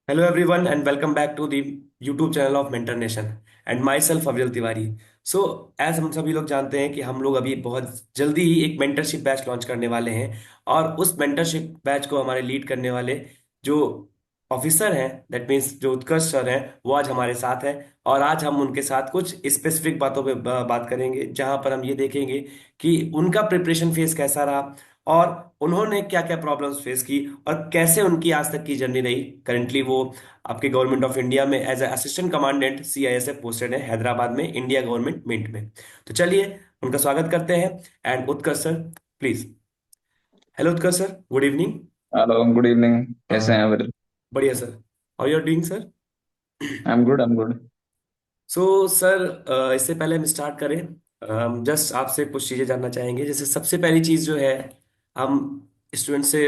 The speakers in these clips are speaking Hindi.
Hello everyone and welcome back to the YouTube channel of Mentor Nation and myself Aviral Tiwari. So as हम सभी लोग जानते हैं कि हम लोग अभी बहुत जल्दी ही एक मेंटरशिप बैच लॉन्च करने वाले हैं। और उस मेंटरशिप बैच को हमारे लीड करने वाले जो ऑफिसर हैं, दैट मीन्स जो उत्कर्ष सर हैं, वो आज हमारे साथ हैं। और आज हम उनके साथ कुछ स्पेसिफिक बातों पे बात करेंगे, जहां पर हम ये देखेंगे कि उनका प्रिपरेशन फेस कैसा रहा और उन्होंने क्या क्या प्रॉब्लम्स फेस की और कैसे उनकी आज तक की जर्नी रही। करेंटली वो आपके गवर्नमेंट ऑफ इंडिया में as a assistant commandant CISF posted है हैदराबाद में, इंडिया गवर्नमेंट मिंट में। तो चलिए उनका स्वागत करते हैं। And Utkarsh sir, please. Hello Utkarsh sir, good evening. Hello good evening. कैसे हैं अविरल? बढ़िया sir. How you are doing sir? I am good. So sir, इससे पहले हम स्टार्ट करें, हम जस्ट आपसे कुछ चीज़ें जानना चाहेंगे। जैसे सबसे पहली चीज़ जो है, हम स्टूडेंट से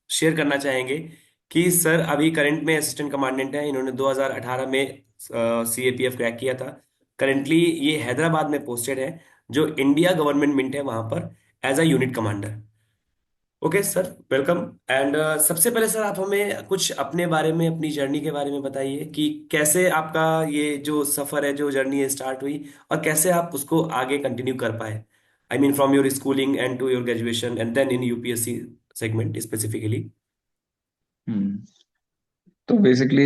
शेयर करना चाहेंगे कि सर अभी करंट में असिस्टेंट कमांडेंट हैं। इन्होंने 2018 में CAPF क्रैक किया था। करंटली ये हैदराबाद में पोस्टेड है, जो इंडिया गवर्नमेंट मिंट है, वहां पर as a unit commander. Okay sir, welcome. And सबसे पहले सर, आप हमें कुछ अपने बारे में, अपनी जर्नी के बारे में बताइए कि कैसे आपका ये जो सफर है, जो जर्नी है, स्टार्ट हुई और कैसे आप उसको आगे कंटिन्यू कर पाए। I mean from your schooling and to your graduation and then in UPSC segment specifically. Hmm तो बेसिकली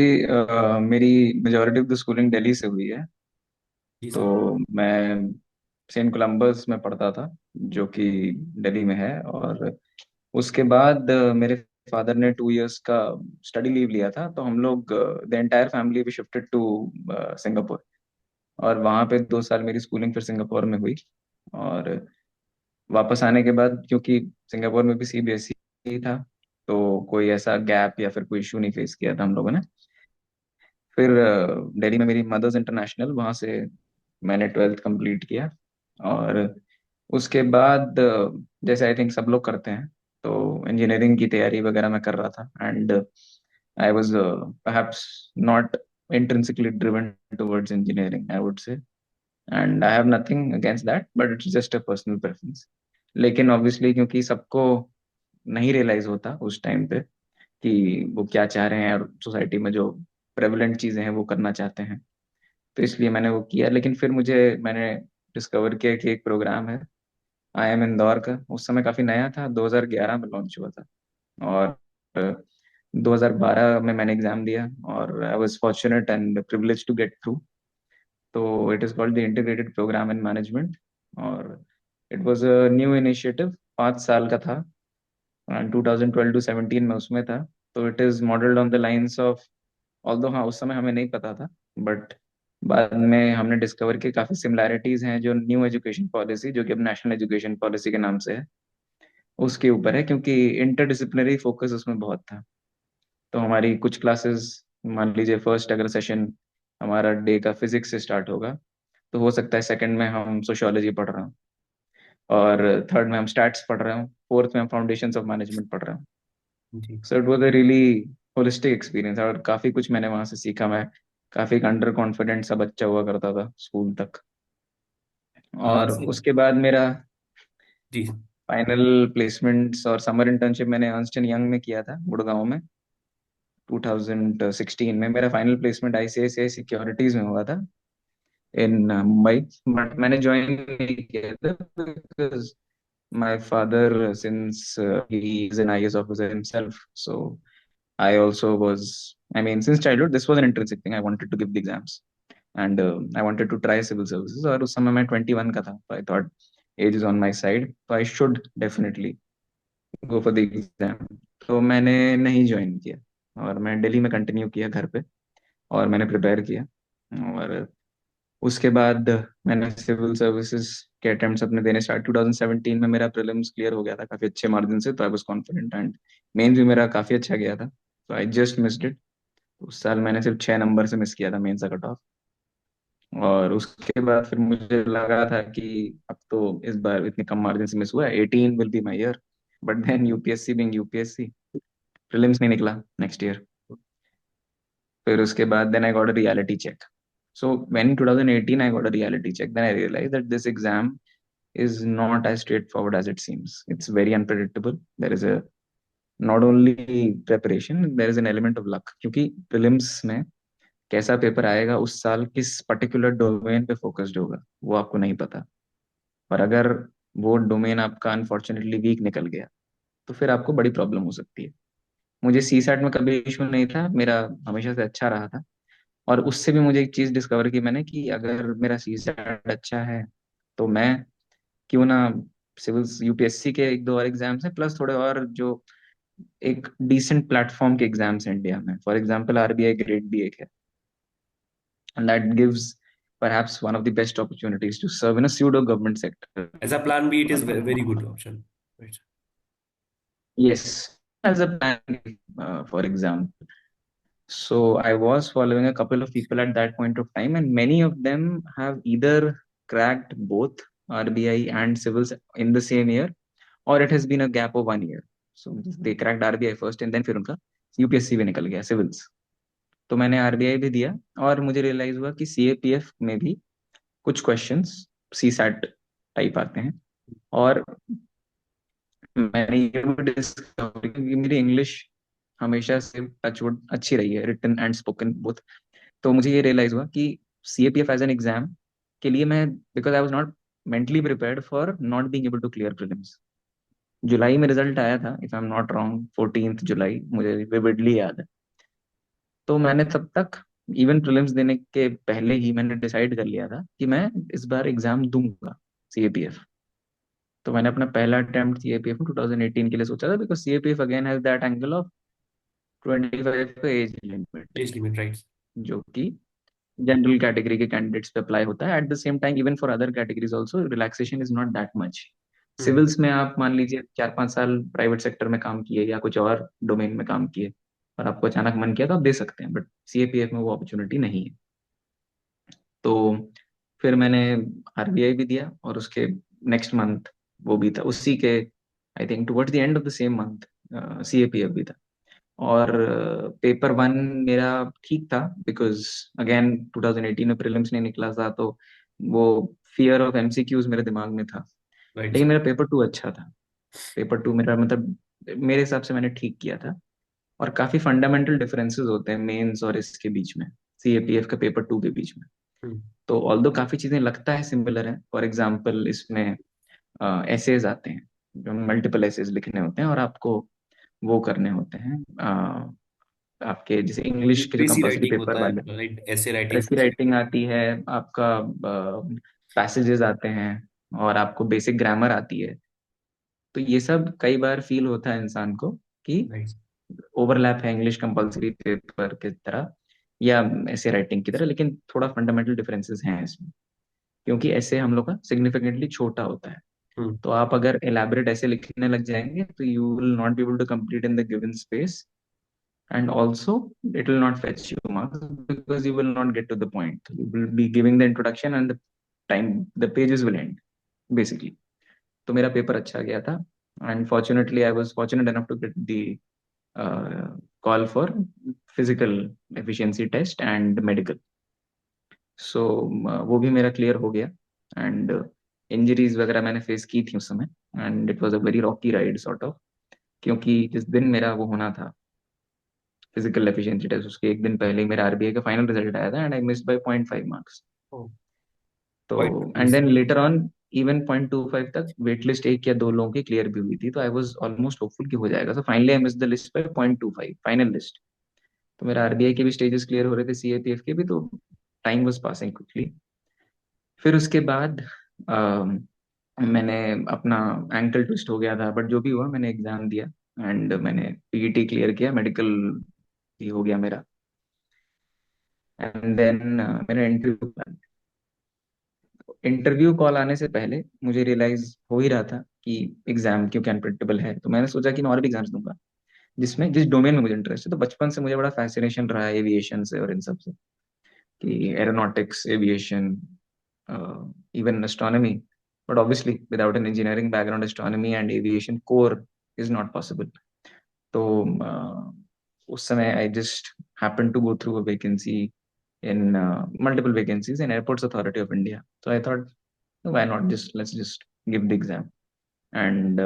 मेरी majority of the schooling Delhi से हुई है। जी सर। तो मैं सेंट कोलंबस में पढ़ता था, जो कि दिल्ली में है। और उसके बाद मेरे फादर ने 2 इयर्स का स्टडी लीव लिया था, तो हम लोग the entire family we shifted to Singapore. और वहाँ पे 2 साल मेरी स्कूलिंग फिर सिंगापुर में हुई। और वापस आने के बाद, क्योंकि सिंगापुर में भी CBSE था, तो कोई ऐसा गैप या फिर कोई इशू नहीं फेस किया था हम लोगों ने। फिर दिल्ली में मेरी मदर्स इंटरनेशनल, वहाँ से मैंने 12th कंप्लीट किया। और उसके बाद जैसे आई थिंक सब लोग करते हैं, तो इंजीनियरिंग की तैयारी वगैरह मैं कर रहा था। And I was perhaps not intrinsically driven towards engineering, I would say. And I have nothing against that, but it's just a personal preference. लेकिन ऑब्वियसली क्योंकि सबको नहीं रियलाइज होता उस टाइम पे कि वो क्या चाह रहे हैं, और सोसाइटी में जो प्रेवलेंट चीजें हैं वो करना चाहते हैं, तो इसलिए मैंने वो किया। लेकिन फिर मैंने डिस्कवर किया कि एक प्रोग्राम है IIM इंदौर का। उस समय काफी नया था, 2011 में लॉन्च हुआ था। और 2012 में मैंने एग्जाम दिया, और I was fortunate and privilege to get through. तो it is called the integrated programme in management. और it was a new initiative, 5 साल का था। 2012 to 17 में उसमें था। तो it is modelled on the lines of, although हाँ उस समय हमें नहीं पता था, बट बाद में हमने डिस्कवर कि काफी सिमिलैरिटीज हैं जो न्यू एजुकेशन पॉलिसी, जो कि अब नेशनल एजुकेशन पॉलिसी के नाम से है, उसके ऊपर है। क्योंकि इंटरडिसिप्लिनरी फोकस उसमें बहुत था। तो हमारी कुछ क्लासेस, मान लीजिए फर्स्ट अगर सेशन हमारा डे का फिजिक्स से स्टार्ट होगा, तो हो सकता है सेकंड में हम सोशियोलॉजी पढ़ रहे हूँ, और थर्ड में हम स्टैट्स पढ़ रहे हूँ, फोर्थ में हम फाउंडेशंस ऑफ मैनेजमेंट पढ़ रहे हूँ। जी। So it was a really holistic experience, और काफी कुछ मैंने वहां से सीखा। मैं काफी अंडर कॉन्फिडेंट सा बच्चा हुआ करता था स्कूल तक। हाँ और सर। उसके बाद मेरा जी। फाइनल प्लेसमेंट्स और समर इंटर्नशिप मैंने अर्नस्ट एंड यंग में किया था, गुड़गांव में। 2016 में मेरा फाइनल प्लेसमेंट ICICI सिक्योरिटीज में हुआ था, इन मुंबई। बट मैंने ज्वाइन नहीं किया था, because my father, since he is an IAS officer himself, so I also was, I mean, since childhood, this was an intrinsic thing. I wanted to give the exams, and I wanted to try civil services. और उस समय मैं 21 का था, so I thought age is on my side, so I should definitely go for the exam. तो मैंने नहीं ज्वाइन किया, और मैं दिल्ली में कंटिन्यू किया घर पे, और मैंने प्रिपेयर किया। और उसके बाद मैंने सिविल सर्विसेज के अटेम्प्ट्स अपने देने स्टार्ट। 2017 में मेरा प्रीलिम्स क्लियर हो गया था काफी अच्छे मार्जिन से, तो I was confident. And mains भी मेरा काफी अच्छा गया था, तो आई जस्ट मिस्ड इट। उस साल मैंने सिर्फ 6 नंबर से मिस किया था मेंस का कट ऑफ। और उसके बाद फिर मुझे लगा था कि अब तो इस बार इतने कम मार्जिन से मिस हुआ है, 18 will be my year. But then UPSC being UPSC, prelims नहीं निकला नेक्स्ट ईयर। फिर उसके बाद then I got a reality check. So when in 2018 I got a reality check, then I realized that this exam is not as straightforward as it seems. It's very unpredictable. There is a not only preparation, there is an element of luck, क्योंकि प्रीलिम्स में कैसा पेपर आएगा उस साल, किस पर्टिकुलर डोमेन पे फोकस्ड होगा, वो आपको नहीं पता। और अगर वो डोमेन आपका अनफॉर्चुनेटली वीक निकल गया, तो फिर आपको बड़ी प्रॉब्लम हो सकती है। मुझे सी सैट में कभी इशू नहीं था, मेरा हमेशा से अच्छा रहा था। और उससे भी मुझे एक चीज डिस्कवर की मैंने, कि अगर मेरा सी सैट अच्छा है, तो मैं क्यों ना सिविल्स यूपीएससी के एक दो और एग्जाम्स हैं, प्लस थोड़े और जो एक डिसेंट प्लेटफॉर्म के एग्जाम्स हैं इंडिया में, फॉर एग्जांपल आरबीआई ग्रेड भी एक है, and that gives perhaps one of the best opportunities to serve in a pseudo government sector. As a plan B it is very good option. Yes, as a plan, for example. So I was following a couple of people at that point of time, and many of them have either cracked both RBI and civils in the same year, or it has been a gap of 1 year. So they cracked RBI first, and then फिर उनका यूपीएससी भी निकल गया सिविल्स। तो मैंने आरबीआई भी दिया, और मुझे रियलाइज हुआ कि सीएपीएफ में भी कुछ क्वेश्चंस सी सैट टाइप आते हैं। और मैंने ये भी डिस्कवर किया कि मेरी इंग्लिश हमेशा से टचवुड अच्छी रही है, रिटन एंड स्पोकन बोथ। तो मुझे ये रियलाइज हुआ कि सीएपीएफ एज एन एग्जाम के लिए मैं, because I was not mentally prepared for not being able to clear prelims. जुलाई में रिजल्ट आया था, if I am not wrong 14th July, मुझे विविडली याद है। तो मैंने तब तक, इवन प्रीलिम्स देने के पहले ही मैंने डिसाइड कर लिया था कि मैं इस बार एग्जाम दूंगा सीएपीएफ। तो मैंने अपना पहला अटेम्प्ट सीएपीएफ में 2018 के लिए सोचा था, because CAPF again has that angle of 25 का age limit, age limit right. जो कि जनरल कैटेगरी के कैंडिडेट्स पे अप्लाई होता है। Eight the same time even for other categories also relaxation is not that much. Hmm. Civils में आप मान लीजिए 4-5 साल प्राइवेट सेक्टर में काम किए या कुछ और डोमेन में काम किए, और आपको अचानक मन किया तो आप दे सकते हैं, बट सीएपीएफ में वो अपॉर्चुनिटी नहीं है। तो फिर मैंने आरबीआई भी दिया, और उसके नेक्स्ट मंथ वो भी था, उसी के I think towards the end of the same month CAPF भी था। और पेपर वन मेरा ठीक था, बिकॉज अगेन 2018 में प्रीलिम्स नहीं निकला था, तो वो फियर ऑफ एमसीक्यूज मेरे दिमाग में था। राइट। लेकिन मेरा पेपर टू अच्छा था। पेपर टू मेरा मतलब, मेरे हिसाब से मैंने ठीक किया था। और काफी फंडामेंटल डिफरेंसेस होते हैं मेंस और इसके बीच में, सीएपीएफ का पेपर टू के बीच में। हम्म। तो ऑल्दो काफी चीजें लगता है सिमिलर है, फॉर एग्जाम्पल इसमें एसेज आते हैं, जो मल्टीपल एसेज लिखने होते हैं, और आपको वो करने होते हैं, आपके जैसे इंग्लिश के जो लिटरेसी कंपलसरी राइटिंग पेपर होता है, वाले, राइट, ऐसे राइटिंग। रेफी राइटिंग आती है आपका, पैसेजेस आते हैं, और आपको बेसिक ग्रामर आती है। तो ये सब कई बार फील होता है इंसान को कि राइट। ओवरलैप है इंग्लिश कंपलसरी पेपर की तरह या ऐसे राइटिंग की तरह, लेकिन थोड़ा फंडामेंटल डिफरेंसेस हैं इसमें, क्योंकि ऐसे हम लोग का सिग्निफिकेंटली छोटा होता है। हम्म। तो आप अगर एलैबोरेट ऐसे लिखने लग जाएंगे, तो you will not be able to complete in the given space, and also it will not fetch you marks because you will not get to the point. You will be giving the introduction and the time the pages will end basically. तो मेरा पेपर अच्छा गया था, and fortunately I was fortunate enough to get the uh, call for physical efficiency test and medical. So वो भी मेरा क्लियर हो गया, and इंजरीज वगैरह मैंने फेस की थी उस समय, and it was a very Rocky ride sort of, क्योंकि जिस दिन मेरा वो होना था फिजिकल एफिशिएंसी टेस्ट, उसके एक दिन पहले ही मेरा आरबीआई का फाइनल रिजल्ट आया था, and I missed by 0.5 marks. Oh, तो quite and miss. Then later on even 0.25 तक वेट लिस्ट एक या दो लोगों की क्लियर भी हुई थी, तो आई वाज ऑलमोस्ट होपफुल कि हो जाएगा। So finally I miss the list by 0.25 final list. तो मेरा आरबीआई के भी स्टेजेस क्लियर हो रहे थे, सीएपीएफ के भी, तो टाइम वाज पासिंग क्विकली। फिर उसके बाद मैंने अपना एंकल ट्विस्ट हो गया था, बट जो भी हुआ मैंने एग्जाम दिया, एंड मैंने पीईटी क्लियर किया, मेडिकल भी हो गया मेरा। एंड देन मेरा इंटरव्यू कॉल आने से पहले मुझे रियलाइज हो ही रहा था कि एग्जाम क्योंकि अनप्रेडिक्टेबल है, तो मैंने सोचा कि मैं और भी एग्जाम्स दूंगा जिसमें जिस डोमेन में मुझे इंटरेस्ट है। तो बचपन से मुझे बड़ा फैसिनेशन रहा है एविएशन से और इन सब से, कि aeronautics, aviation, even astronomy. But obviously without an engineering background, astronomy and aviation core is not possible. तो उस समय I just happen to go through a vacancy in multiple vacancies in Airports Authority of India. So I thought, why not just let's just give the exam. And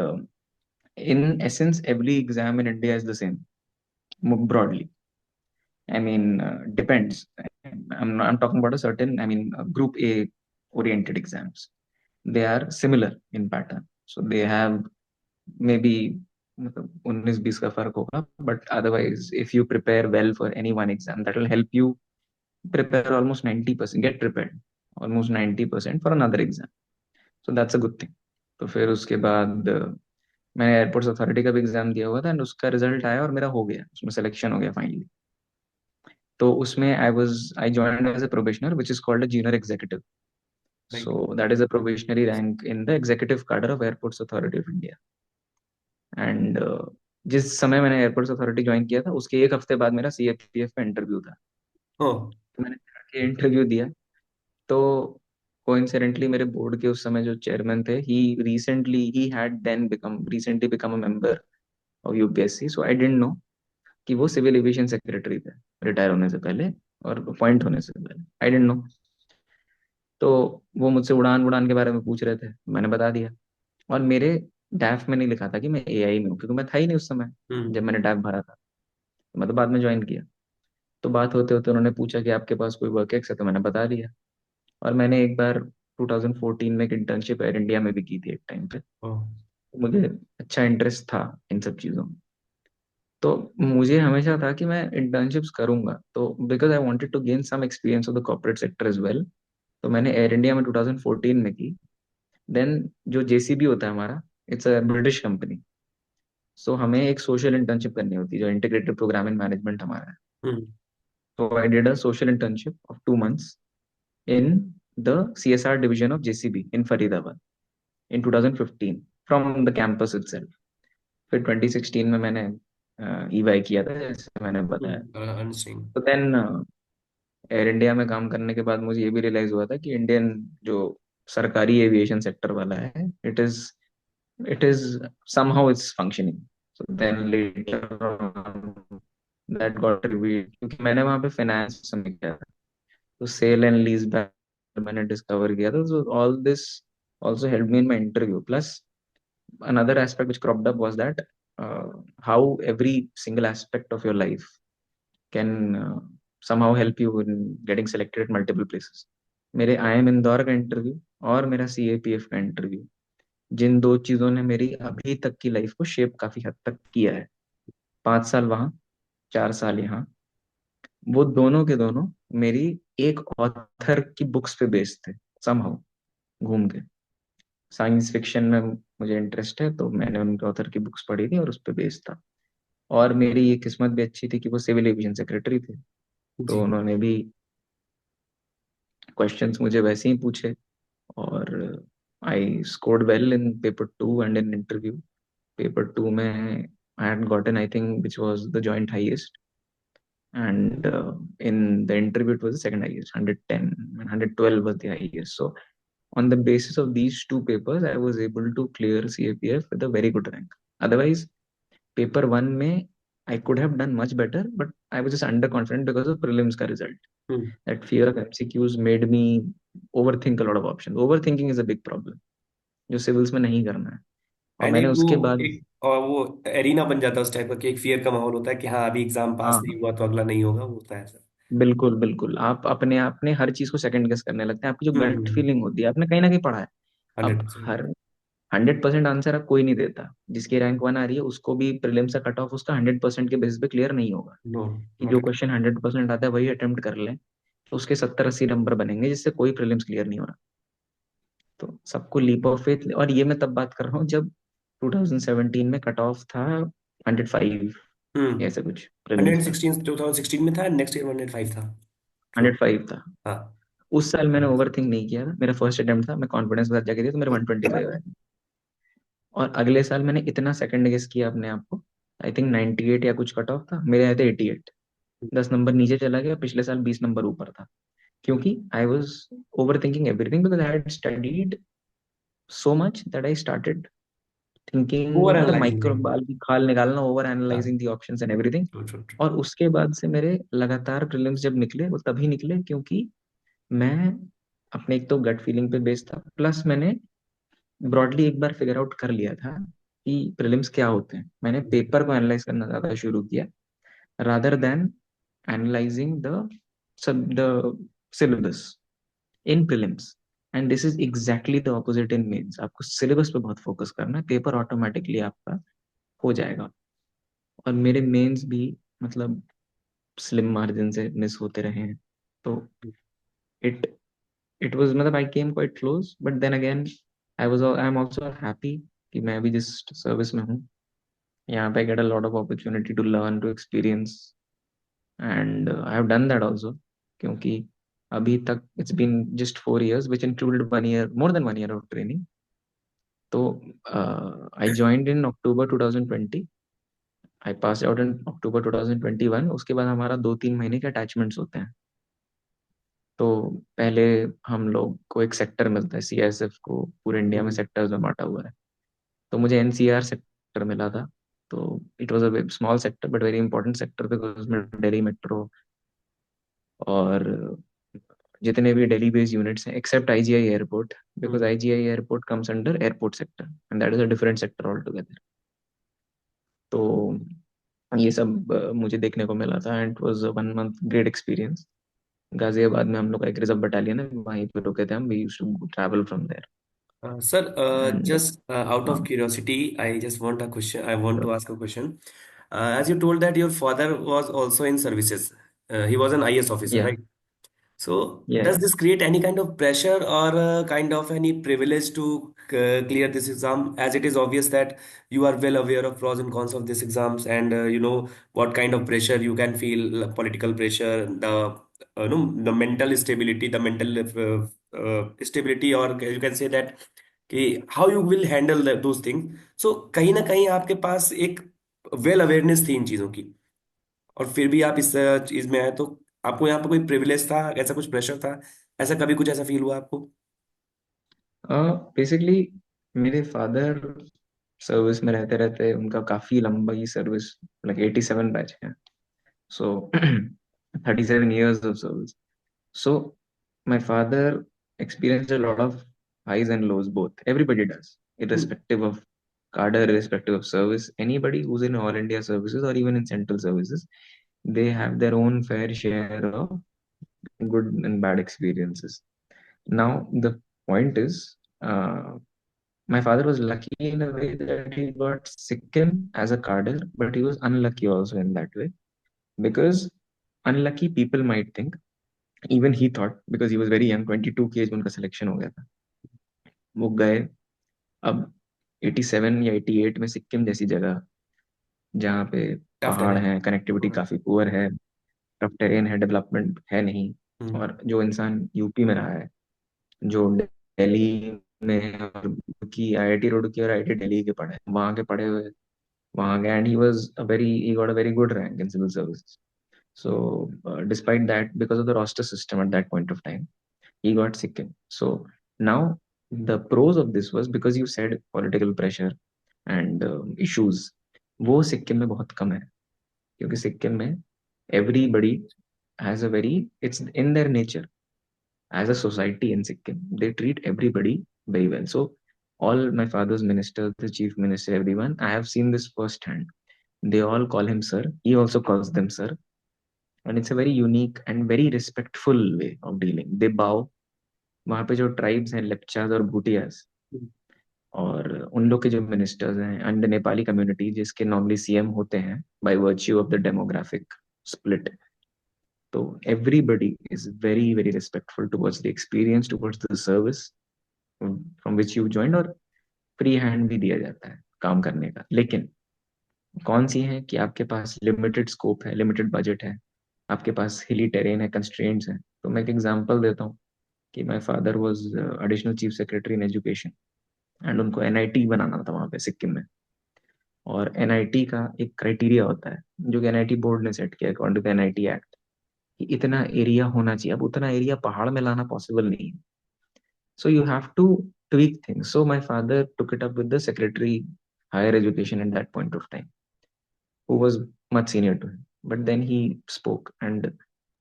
In essence, every exam in India is the same, broadly. I mean, depends. I'm talking about a certain, group A oriented exams. They are similar in pattern. So they have maybe मतलब 19-20 का फर्क होगा, but otherwise if you prepare well for any one exam, that will help you prepare almost 90%, get prepared almost 90% for another exam. So that's a good thing. तो फिर उसके बाद मैंने एयरपोर्ट्स अथॉरिटी का भी एग्जाम दिया हुआ था एंड उसका रिजल्ट आया और मेरा हो गया, उसमें सिलेक्शन हो गया फाइनली। तो उसमें I joined as a probationer which is called a junior executive. Right. So that is a probationary rank in the executive cadre of airports authority of India. And जिस समय मैंने एयरपोर्ट्स अथॉरिटी ज्वाइन किया था उसके एक हफ्ते बाद मेरा सीएपीएफ का इंटरव्यू था। ओ। तो मैंने जाके इंटरव्यू दिया। तो कोइंसिडेंटली मेरे बोर्ड के उस समय जो चेयरमैन थे, he had then become recently become a member of UPSC, so I didn't know कि वो सिविल एविएशन सेक्रेटरी थे रिटायर होने से पहले और अपॉइंट होने से पहले, आई डिडंट नो। तो वो मुझसे उड़ान उड़ान के बारे में पूछ रहे थे, मैंने बता दिया। और मेरे डैफ में नहीं लिखा था कि मैं एआई में हूँ, क्योंकि मैं था ही नहीं उस समय जब हम्म। मैंने डैफ भरा था। तो मैं तो बाद में ज्वाइन किया। तो बात होते होते उन्होंने पूछा कि आपके पास कोई वर्क एक्स है, तो मैंने बता दिया। और मैंने एक बार 2014 में एक इंटर्नशिप एयर इंडिया में भी की थी एक टाइम पे। ओ। तो मुझे अच्छा इंटरेस्ट था इन सब चीज़ों में। तो मुझे हमेशा था कि मैं इंटर्नशिप्स करूंगा, तो because I wanted to gain some experience of the corporate sector as well. तो मैंने एयर इंडिया में 2014 में की। देन जो जेसीबी होता है हमारा, इट्स अ ब्रिटिश कंपनी। सो हमें एक सोशल इंटर्नशिप करनी होती है, जो इंटीग्रेटेड प्रोग्राम इन मैनेजमेंट हमारा है। हम्म। तो I did a social internship of 2 months in the CSR division of JCB in Faridabad in 2015 from the campus itself. फिर 2016 में मैंने ईवाई किया था, जैसे मैंने बताया। अंडरस्टैंडिंग। तो देन एयर इंडिया में काम करने के बाद मुझे ये भी रियलाइज हुआ था कि इंडियन जो सरकारी एविएशन सेक्टर वाला है, it is somehow it's functioning. So then later on that got revealed, क्योंकि मैंने वहाँ पे फाइनेंस समझ गया था। तो सेल एंड लीज बैक मैंने डिस्कवर किया था। So all this also helped me in my interview. Plus another aspect which cropped up was that uh, how every single aspect of your life can somehow help you in getting selected at multiple places. मेरे आईएम इंदौर का इंटरव्यू और मेरा सीएपीएफ का इंटरव्यू, जिन दो चीजों ने मेरी अभी तक की लाइफ को शेप काफी हद तक किया है, 5 साल वहाँ, 4 साल यहाँ, वो दोनों के दोनों मेरी एक ऑथर की बुक्स पे बेस्ड थे समहाउ, घूम के। साइंस फिक्शन में मुझे इंटरेस्ट है, तो मैंने उनके ऑथर की बुक्स पढ़ी थी और उस पे बेस्ड था। और मेरी ये किस्मत भी अच्छी थी कि वो सिविल एविएशन सेक्रेटरी थे, तो जी। उन्होंने भी क्वेश्चंस मुझे वैसे ही पूछे। और I scored well in paper 2 and in interview. Paper 2 में I had gotten I think which was the joint highest, and in the interview it was the second highest, 110 and 112 was the highest. So on the basis of these two papers I was able to clear CAPF with a very good rank. Otherwise paper 1 में I could have done much better, but I was just underconfident because of prelims का result. Hmm. That fear of MCQs made me overthink a lot of options. Overthinking is a big problem जो सिविल्स में नहीं करना है। और एंड मैंने एक वो उसके बाद, एक और वो एरिना बन जाता है उस टाइप का कि एक फियर का माहौल होता है कि हाँ अभी एग्जाम पास नहीं हाँ हुआ तो अगला नहीं होगा, वो होता है सर। बिल्कुल बिल्कुल, आप अपने आप ने हर चीज को सेकंड गेस करने लगते हैं। आपकी जो गट हम्म। फीलिंग होती है, आपने कहीं ना कहीं पढ़ा है। अब 100%। हर 100% आंसर अब कोई नहीं देता। जिसकी रैंक 1 आ रही है उसको भी प्रीलिम्स का कट ऑफ उसका 100% के बेसिस पे क्लियर नहीं होगा। नो। कि नॉट जो एट। क्वेश्चन 100% आता है वही अटेम्प्ट कर ले, तो उसके 70-80 नंबर बनेंगे, जिससे कोई प्रीलिम्स क्लियर नहीं हो रहा। तो सबको लीप ऑफ फेथ। और ये मैं तब बात कर रहा हूँ जब 2017 में कट ऑफ था 105, हम्म। ऐसे कुछ प्रीलिम्स हंड्रेड का। सिक्सटीन 2016 में था, नेक्स्ट ईयर 105 था। ट्रू। 105 था। हाँ। उस साल मैंने ओवर थिंक नहीं किया था, मेरा फर्स्ट अटेम्प्ट था, मैं कॉन्फिडेंस के साथ जाके दिया तो मेरे 125 आए। और अगले साल मैंने इतना सेकंड गेस किया अपने आप को, आई थिंक 98 या कुछ कट ऑफ था, मेरे आए थे 88। 10 नंबर नीचे चला गया, पिछले साल 20 नंबर ऊपर था। क्योंकि I was over thinking everything because I had studied so much that I started thinking, over मतलब एनालाइजिंग माइक्रो थिंग। बाल की खाल निकालना, ओवर हाँ। Analysing the options and everything. True true true. और उसके बाद से मेरे लगातार प्रीलिम्स जब निकले वो तभी निकले क्योंकि मैं अपने एक तो गट फीलिंग पे बेस्ड था, प्लस मैंने ब्रॉडली एक बार फिगर आउट कर लिया था कि प्रीलिम्स क्या होते हैं, मैंने पेपर को एनालाइज करना ज्यादा शुरू किया rather than analysing the syllabus in prelims. And this is exactly the opposite in mains. आपको सिलेबस पे बहुत फोकस करना है, पेपर ऑटोमेटिकली आपका हो जाएगा। और मेरे मेंस भी मतलब स्लिम मार्जिन से मिस होते रहे हैं। तो इट इट वाज मतलब I came quite close, but then again I am also happy कि मैं अभी जिस सर्विस में हूँ यहाँ पे get a lot of opportunity to learn to experience, and I have done that also. क्योंकि अभी तक it's been just 4 years which included 1 year, more than 1 year of training। तो आई joined in October 2020, I pass out in अक्टूबर 2021। उसके बाद हमारा 2-3 महीने के अटैचमेंट्स होते हैं। तो पहले हम लोग को एक सेक्टर मिलता है, सीआईएसएफ को पूरे इंडिया में हम्म। सेक्टर्स में बांटा हुआ है। तो मुझे एनसीआर सेक्टर मिला था। तो it was a small sector but very important sector, because उसमें दिल्ली मेट्रो और जितने भी दिल्ली बेस्ड यूनिट्स हैं except IGI airport, because hmm. IGI airport comes under airport sector and that is a different sector all together. तो ये सब मुझे देखने को मिला था एंड it was 1 month great experience. Ghaziabad में हम लोग का एक रिजर्व बटालियन है, वहीं पे रुके थे हम, we used to travel from there. Sir, and just out of हाँ, curiosity, I just want a question. I want sure. to ask a question. As you told that your father was also in services, he was an IS officer, Yeah, right? So, yeah, does yeah. this create any kind of pressure or kind of any privilege to clear this exam? As it is obvious that you are well aware of pros and cons of these exams, and you know what kind of pressure you can feel, political pressure, the mental stability, the mental stability, or you can say that कि how you will handle those things. So कहीं ना कहीं आपके पास एक वेल अवेयरनेस थी इन चीजों की, और फिर भी आप इस चीज में आए, तो आपको यहाँ पे कोई प्रिविलेज था, ऐसा कुछ प्रेशर था, ऐसा कभी कुछ ऐसा फील हुआ आपको? बेसिकली मेरे फादर सर्विस में रहते रहते उनका काफी लंबा ही सर्विस, लाइक 87 बैच है। सो 37 years of service. So my father experienced a lot of highs and lows, both. Everybody does, hmm. irrespective of cadre, irrespective of service. Anybody who's in all India services or even in central services, they have their own fair share of good and bad experiences. Now, the point is, my father was lucky in a way that he got Sikkim as a cadre, but he was unlucky also in that way. Because unlucky people might think, even he thought, because he was very young, 22 की एज में उनका सिलेक्शन हो गया था, वो गए। अब 87 या 88 में सिक्किम जैसी जगह, जहाँ पे टफ पहाड़ टेरर। हैं, कनेक्टिविटी काफी पुअर है, टफ टेरेन है, डेवलपमेंट है नहीं। हम्म। और जो इंसान यूपी में रहा है, जो दिल्ली में, और की आईआईटी रुड़की और आईआईटी दिल्ली के पढ़े, वहाँ के पढ़े हुए, वहाँ गए, and he got a very good rank in civil service. So, despite that, because of the roster system at that point of time, he got Sikkim. So now the pros of this was because you said political pressure and issues, वो सिक्किम में बहुत कम है। क्योंकि सिक्किम में everybody has a very, it's in their nature as a society in Sikkim, they treat everybody very well. So all my father's ministers, the chief minister, everyone, I have seen this firsthand. They all call him sir. He also calls them sir, and it's a very unique and very respectful way of dealing. They bow। वहाँ पे जो ट्राइब्स हैं, लेप्चाज और भूटियाज, और उन लोग के जो मिनिस्टर्स हैं, एंड नेपाली कम्युनिटी जिसके नॉर्मली सीएम होते हैं by virtue of the demographic split. तो everybody is very very respectful towards the experience, towards the service from which you joint. और फ्री हैंड भी दिया जाता है काम करने का। लेकिन कौन सी है कि आपके पास लिमिटेड स्कोप है, लिमिटेड बजट है, आपके पास हिली टेरेन है, कंस्ट्रेंट्स हैं। तो मैं एक एग्जांपल देता हूँ कि my father was additional chief secretary in education, and उनको एनआईटी बनाना था वहाँ पे सिक्किम में। और एनआईटी का एक क्राइटेरिया होता है जो कि एनआईटी बोर्ड ने सेट किया अकॉर्डिंग टू एनआईटी एक्ट, कि इतना एरिया होना चाहिए। अब उतना एरिया पहाड़ में लाना पॉसिबल नहीं है। So you have to tweak things. So my father took it up with the secretary higher education at that point of time, who was much senior to him. But then he spoke, and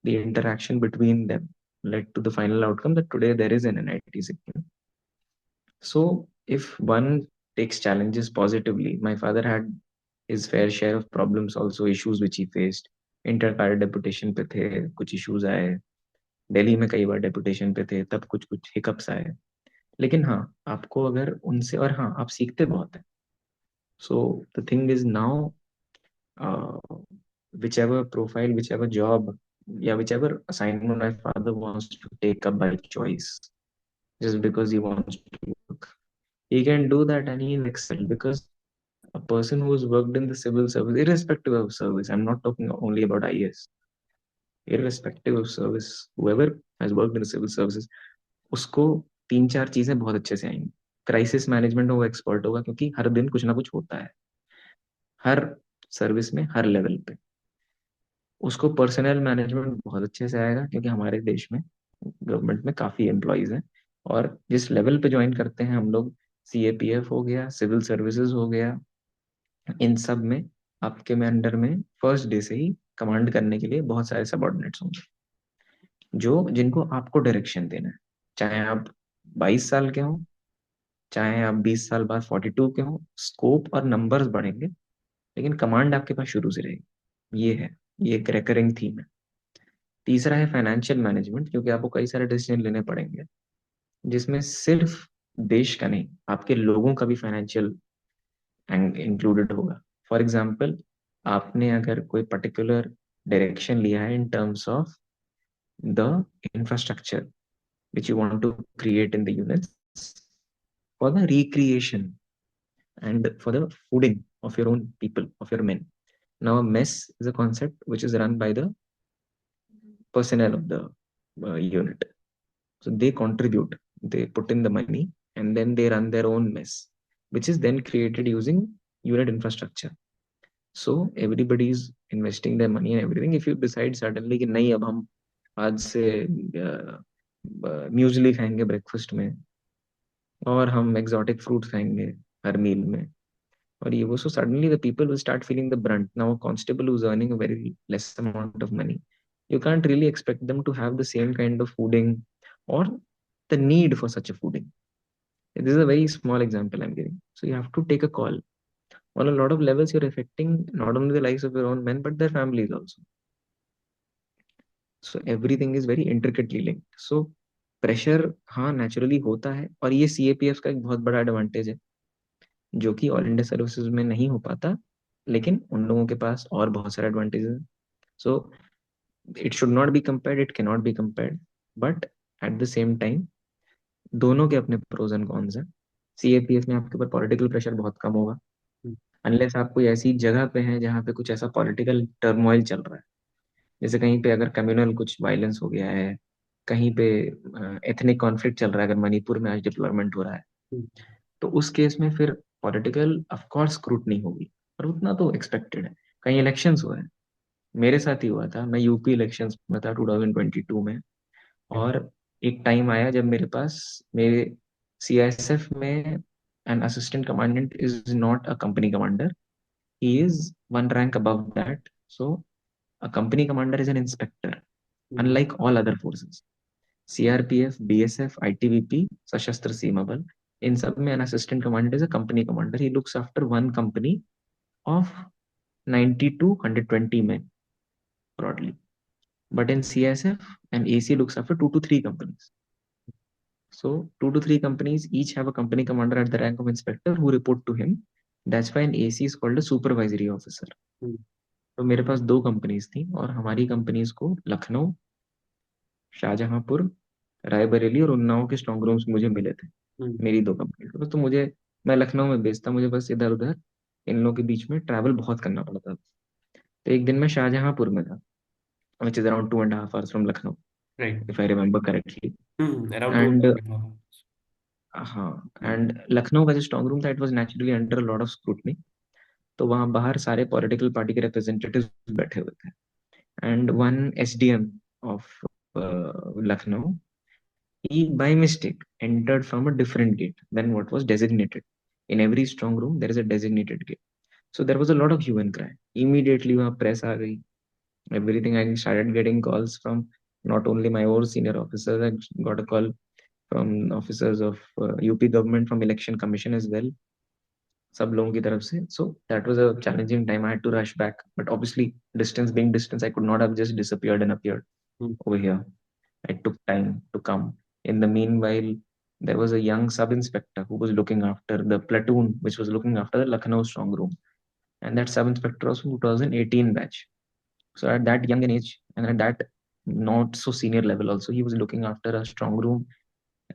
the interaction between them led to the final outcome that today there is an NIT Sikkim. So if one takes challenges positively. My father had his fair share of problems also, issues which he faced. Inter car deputation पे थे, कुछ इश्यूज आए, दिल्ली में कई बार डेपुटेशन पे थे, तब कुछ कुछ हिकअप्स आए। लेकिन हाँ, आपको अगर उनसे, और हाँ, आप सीखते बहुत है। So the thing is now, whichever profile, whichever job, या whichever assignment my father wants to take up by choice, just because he wants to work, he can do that and he'll excel. Because a person who's worked in the civil service, irrespective of service, I'm not talking only about IAS, irrespective of service, whoever has worked in the civil services, उसको तीन चार चीजें बहुत अच्छे से आएंगी। क्राइसिस मैनेजमेंट में वो एक्सपर्ट होगा, क्योंकि हर दिन कुछ ना कुछ होता है, हर सर्विस में, हर लेवल पे। उसको पर्सनल मैनेजमेंट बहुत अच्छे से आएगा, क्योंकि हमारे देश में गवर्नमेंट में काफी एम्प्लॉयज हैं, और जिस लेवल पे ज्वाइन करते हैं हम लोग, CAPF हो गया, सिविल सर्विसेज हो गया, इन सब में आपके में अंडर में फर्स्ट डे से ही कमांड करने के लिए बहुत सारे सबॉर्डिनेट्स होंगे, जो जिनको आपको डायरेक्शन देना है। चाहे आप 22 साल के हो, चाहे आप 20 साल बाद 42 के हो, स्कोप और नंबर्स बढ़ेंगे, लेकिन कमांड आपके पास शुरू से रहेगी। ये है, ये एक रेकरिंग थीम है। तीसरा है फाइनेंशियल मैनेजमेंट, क्योंकि आपको कई सारे डिसीजन लेने पड़ेंगे, जिसमें सिर्फ देश का नहीं, आपके लोगों का भी फाइनेंशियल इंक्लूडेड होगा। फॉर एग्जाम्पल, आपने अगर कोई पर्टिकुलर डायरेक्शन लिया है in terms of the infrastructure which you want to create in the units for the recreation and for the fooding of your own people, of your men. Now, a mess is a concept which is run by the personnel of the unit. So they contribute, they put in the money, and then they run their own mess, which is then created using unit infrastructure. So everybody is investing their money and everything. If you decide suddenly कि नहीं, अब हम आज से म्यूजली खाएंगे ब्रेकफास्ट में, और हम exotic fruits खाएंगे हर मील में, और ये वो, so suddenly the people will start feeling the brunt. Now a constable who's earning a very less amount of money, you can't really expect them to have the same kind of fooding or the need for such a fooding. This is a very small example I'm giving. So you have to take a call. On a lot of levels, you're affecting not only the lives of your own men, but their families also. So everything is very intricately linked. So pressure हाँ नेचुरली होता है, और ये CAPF का एक बहुत बड़ा एडवांटेज है, जो कि ऑल इंडिया सर्विसेज में नहीं हो पाता, लेकिन उन लोगों के पास और बहुत सारे एडवांटेजेस हैं। So it should not be compared, it can not be compared, but at the same time दोनों के अपने प्रोज एंड कॉन्स हैं। CAPF में आपके ऊपर पॉलिटिकल प्रेशर बहुत कम होगा, अनलेस आप कोई ऐसी जगह पे हैं जहाँ पे कुछ ऐसा पॉलिटिकल टर्मोइल चल रहा है, जैसे कहीं पे अगर कम्युनल कुछ वायलेंस हो गया है, कहीं पे एथनिक कॉन्फ्लिक्ट चल रहा है, अगर मणिपुर में आज डिप्लॉयमेंट हो रहा है, तो उस केस में फिर पॉलिटिकल ऑफ कोर्स स्क्रूटनी होगी, और उतना तो एक्सपेक्टेड है। कहीं इलेक्शंस हुए हैं, मेरे साथ ही हुआ था, मैं यूपी इलेक्शंस में था 2022 में, और एक टाइम आया जब मेरे पास, मेरे CISF में an assistant commandant is not a company commander, he is one rank above that. So a company commander is an inspector, unlike all other forces. CRPF, BSF, ITBP, सशस्त्र सीमा बल, इन सब में an assistant commander is a company commander, he looks after one company of 90 to 120 men broadly. But in CSF, an AC looks after 2 to 3 companies. So 2 to 3 companies each have a company commander at the rank of inspector who report to him. That's why an AC is called a supervisory officer. तो मेरे पास दो कंपनीज थी, और हमारी कंपनीज को लखनऊ, शाहजहांपुर, रायबरेली और उन्नाव के स्ट्रॉन्ग रूम्स मुझे मिले थे, मेरी दो कंपनी को। तो मुझे, मैं लखनऊ में बेचता, मुझे बस इधर उधर इन लोगों के बीच में ट्रैवल बहुत करना पड़ता था। तो एक दिन मैं शाहजहांपुर में था, which is around 2.5 hours from Lucknow, right. if I remember correctly. Around two. And हाँ, एंड लखनऊ का जो स्ट्रॉन्ग रूम था, it was naturally under lot of scrutiny. तो वहाँ बाहर सारे पॉलिटिकल पार्टी के रिप्रेजेंटेटिव्स बैठे हुए थे, and one SDM of Lucknow, he by mistake entered from a different gate than what was designated. In every strong room there is a designated gate. So there was a lot of hue and cry. Immediately वहाँ press आ गई, everything. I started getting calls from not only my own senior officers, I got a call from officers of UP government, from election commission as well. सब लोगों की तरफ से. So that was a challenging time. I had to rush back, but obviously distance being distance, I could not have just disappeared and appeared hmm. over here. It took time to come. In the meanwhile, there was a young sub inspector who was looking after the platoon, which was looking after the Lucknow strong room. And that sub inspector was from 2018 batch. So at that young age, and at that not so senior level also, he was looking after a strong room,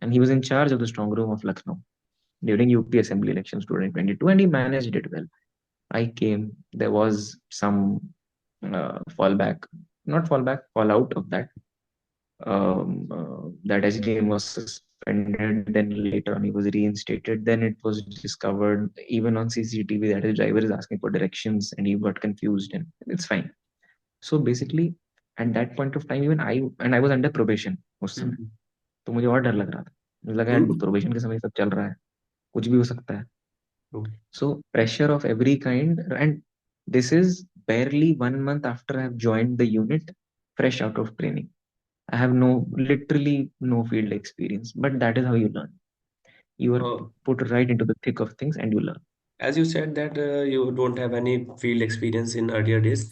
and he was in charge of the strong room of Lucknow during UP Assembly elections 2022, and he managed it well. I came, there was some fallback, not fallback, fallout of that. That SDM was suspended. Then later on, he was reinstated. Then it was discovered, even on CCTV, that his driver is asking for directions, and he got confused, and it's fine. So basically, at that point of time, even I was under probation उस समय. हम्म। तो मुझे और डर लग रहा था. मुझे लगा यार हम्म। प्रोबेशन के समय सब चल रहा है, कुछ भी हो सकता है. हम्म। So pressure of every kind, and this is barely 1 month after I have joined the unit, fresh out of training. I have literally no field experience, but that is how you learn. You are Uh, put right into the thick of things and you learn. as you said that you don't have any field experience in earlier days,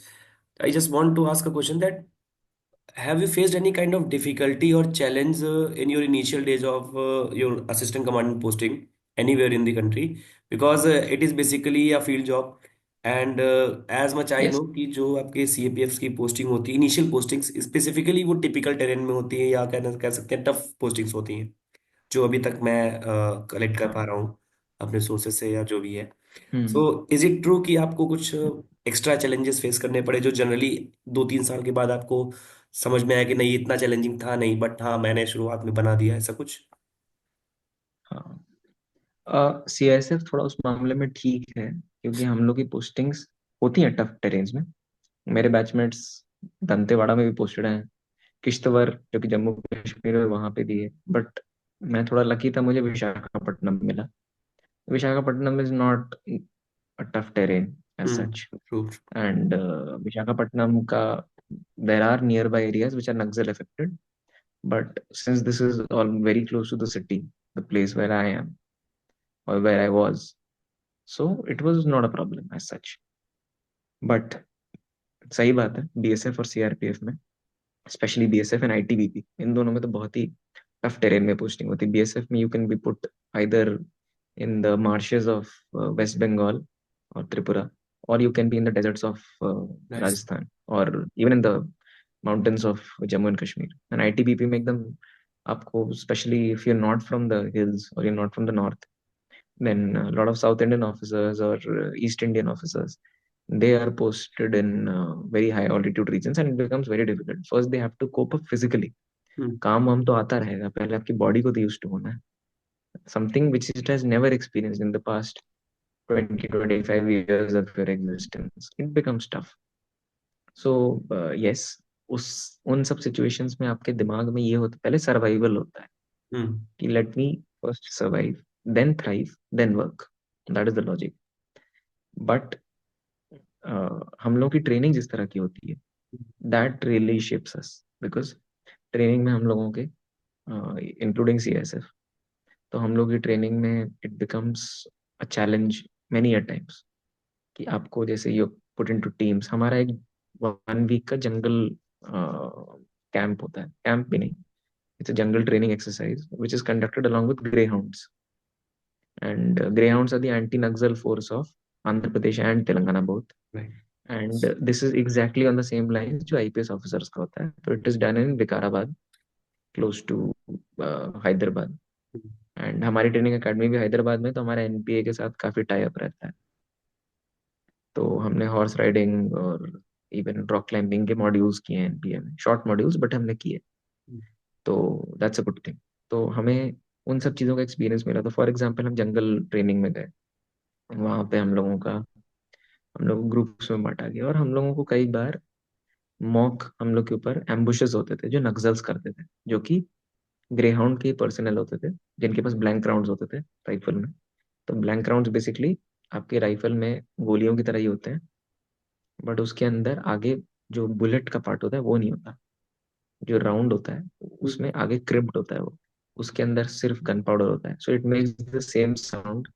I just want to ask a question that have you faced any kind of difficulty or challenge in your initial days of your assistant commandant posting anywhere in the country? Because it is basically a field job. And as much I Yes. Know कि जो आपके सीएपीएफ की पोस्टिंग होती है, इनिशियल पोस्टिंग्स स्पेसिफिकली वो टिपिकल टेरेन में होती है, या कह सकते हैं टफ पोस्टिंग्स होती हैं, जो अभी तक मैं कलेक्ट कर पा हाँ. रहा हूँ अपने सोर्सेस से या जो भी है. हम्म. सो इज इट ट्रू कि आपको कुछ एक्स्ट्रा चैलेंजेस फेस करने पड़े जो जनरली 2-3 साल के बाद आपको समझ में आया कि नहीं इतना चैलेंजिंग था नहीं, बट हाँ मैंने शुरुआत में बना दिया ऐसा कुछ? हाँ. CISF थोड़ा उस मामले में ठीक है, क्योंकि हम लोग की पोस्टिंग्स होती हैं टफ टेरेन्स में. मेरे बैचमेट्स दंतेवाड़ा में भी पोस्टेड हैं, किश्तवाड़ जो कि जम्मू कश्मीर है वहां पे भी है. बट मैं थोड़ा लकी था, मुझे विशाखापट्टनम मिला. Visakhapatnam is not a tough terrain as such. True. And Visakhapatnam ka, there are nearby areas which are Naxal affected, but since this is all very close to the city, the place where I am or where I was, so it was not a problem as such. But सही बात है, BSF और CRPF में, स्पेशली BSF एंड ITBP, इन दोनों में तो बहुत ही टफ टेरेन में पोस्टिंग होती है. BSF में you can be put either in the marshes of West Bengal or Tripura, or you can be in the deserts of nice. Rajasthan, or even in the mountains of Jammu and Kashmir. And ITBP make them आपको, especially if you're not from the hills or you're not from the north, then a lot of South Indian officers or East Indian officers, they are posted in very high altitude regions, and it becomes very difficult. First, they have to cope up physically. काम वाम तो आता रहेगा, पहले आपकी बॉडी को तो यूज टू होना है. Something which it has never experienced in the past 20-25 years of your existence, it becomes tough. So yes, उस उन सब सिचुएशंस में आपके दिमाग में ये होता, पहले सर्वाइवल होता है हम्म. कि let me first survive, then thrive, then work. That is the logic. But हम लोग की ट्रेनिंग जिस तरह की होती है, that really shapes us. Because training में हम लोगों के, इंक्लूडिंग CSF, तो हम लोग की ट्रेनिंग में it becomes a challenge many a times, कि आपको जैसे यू पुट इनटू टीम्स. हमारा एक 1 वीक का जंगल कैंप होता है, कैंप भी नहीं, it's a jungle training exercise which is conducted along with greyhounds. And greyhounds are the anti-Naxal force of Andhra Pradesh and Telangana both. Right. And this is exactly on the same lines जो IPS officers का होता है. So it is done in Vikarabad, close to Hyderabad. And हमारी ट्रेनिंग एकेडमी भी हैदराबाद में, तो हमारा NPA के साथ काफी टाई अप रहता है. तो हमने हॉर्स राइडिंग और इवन रॉक क्लाइंबिंग के मॉड्यूल्स किए हैं NPA में, शॉर्ट मॉड्यूल्स बट हमने किए. तो दैट्स अ गुड थिंग. तो हमें उन सब चीज़ों का एक्सपीरियंस मिला. तो फॉर एग्जांपल हम जंगल ट्रेनिंग में गए, वहाँ पे हम लोग ग्रुप्स में बांटा गया, और हम लोगों को कई बार मॉक हम लोग के ऊपर एम्बुशेस होते थे जो नक्सल्स करते थे, जो कि ग्रेहाउंड के पर्सनल होते थे, जिनके पास ब्लैंक राउंड्स होते थे राइफल में. तो ब्लैंक राउंड्स बेसिकली आपके राइफल में गोलियों की तरह ही होते हैं, बट उसके अंदर आगे जो बुलेट का पार्ट होता है वो नहीं होता. जो राउंड होता है उसमें आगे क्रिप्ट होता है वो, उसके अंदर सिर्फ गन पाउडर होता है. So it makes the same sound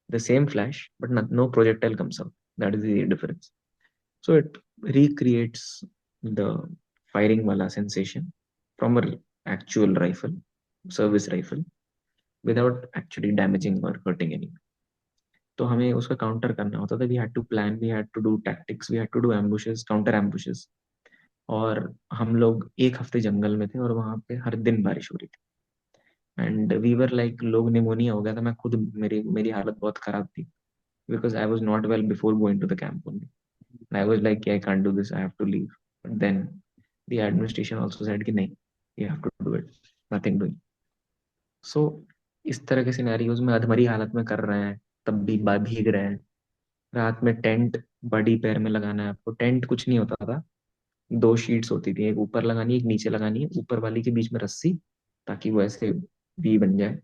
the same flash, but no projectile comes out. That is the difference. So it recreates the firing wala sensation from a actual rifle, service rifle, without actually damaging or hurting anyone. तो हमें उसका काउंटर करना होता था. We had to plan, we had to do tactics, we had to do ambushes, counter ambushes. और हम लोग एक हफ्ते जंगल में थे और वहां पे हर दिन बारिश हो रही थी. एंड वी वर लाइक, लोग निमोनिया हो गया था. मैं खुद, मेरी मेरी हालत बहुत खराब थी, because I was not well before going to the camp only. I was like, I can't do this, I have to leave. But then the administration also said कि नहीं, you have to do it, nothing doing. So इस तरह के सिनेरियोज में अधमरी हालत में कर रहे हैं, तब भी भीग रहे हैं. रात में टेंट बड़ी पैर में लगाना है आपको. टेंट कुछ नहीं होता था. दो शीट्स होती थी, एक ऊपर लगानी है, एक नीचे लगानी है. ऊपर वाली के बीच में रस्सी, ताकि वो ऐसे वी बन जाए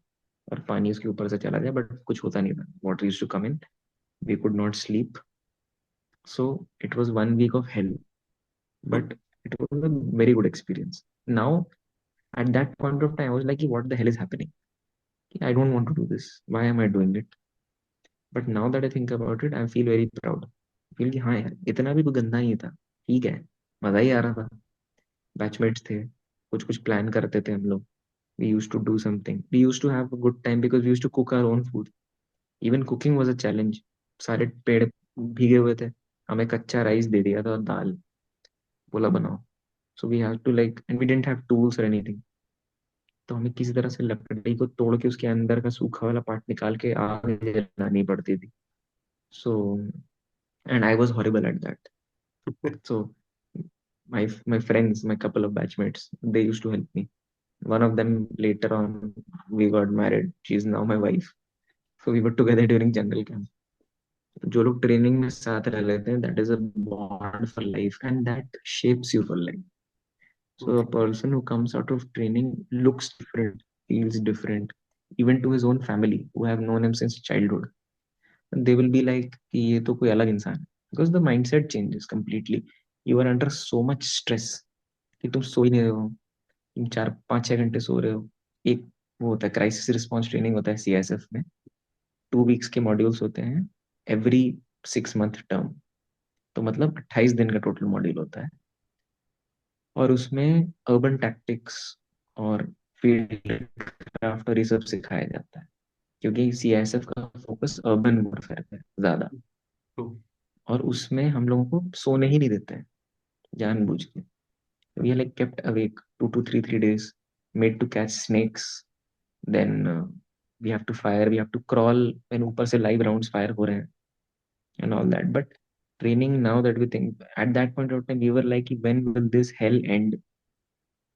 और पानी उसके ऊपर से चला जाए. बट कुछ होता नहीं था. Water used to come in. We could not sleep. So it was 1 week of hell, but it was a very good experience. Now, at that point of time, I was like, what the hell is happening? I don't want to do this. Why am I doing it? But now that I think about it, I feel very proud. I feel कि हाँ यार, इतना भी कोई गंदा नहीं था. ठीक है, मजा ही आ रहा था. बैचमेट्स थे, कुछ कुछ प्लान करते थे हम लोग. We used to do something. We used to have a good time because we used to cook our own food. Even cooking was a challenge. सारे पेड़ भीगे हुए थे. हमें कच्चा राइस दे दिया था और दाल, बोला बनाओ. So we have to like, and we didn't have tools or anything. तो हमें किसी तरह से लकड़ी को तोड़ के उसके अंदर का सूखा वाला पार्ट निकाल के आग जलानी पड़ती थी. So, and I was horrible at that. So my friends, my couple of batchmates, they used to help me. One of them later on, we got married. She's now my wife. So we were together during jungle camp. जो लोग ट्रेनिंग में साथ रह लेते हैं, that is a bond for life and that shapes you for life. So a Okay. person who comes out of training looks different, feels different, even to his own family who have known him since childhood. And they will be like कि ये तो कोई अलग इंसान है. Because the mindset changes completely. You are under so much stress कि तुम सो ही नहीं रहे हो. तुम 4 5 6 घंटे सो रहे हो. एक वो होता है क्राइसिस रिस्पॉन्स ट्रेनिंग, होता है सीएसएफ में. 2 weeks के मॉड्यूल्स होते हैं, एवरी 6 month टर्म. तो मतलब 28 दिन का टोटल मॉड्यूल होता है. और उसमें अर्बन टैक्टिक्स और फील्ड क्राफ्ट और ये सब सिखाया जाता है, क्योंकि सीआईएसएफ का फोकस अर्बन वॉरफेयर पे है ज्यादा. True. और उसमें हम लोगों को सोने ही नहीं देते हैं जानबूझ के. We are like kept awake 2 to 3 days, made to catch snakes. Then we have to fire, we have to crawl when ऊपर से लाइव राउंड्स फायर हो रहे हैं and all that. But training, now that we think, at that point of time we were like, when will this hell end?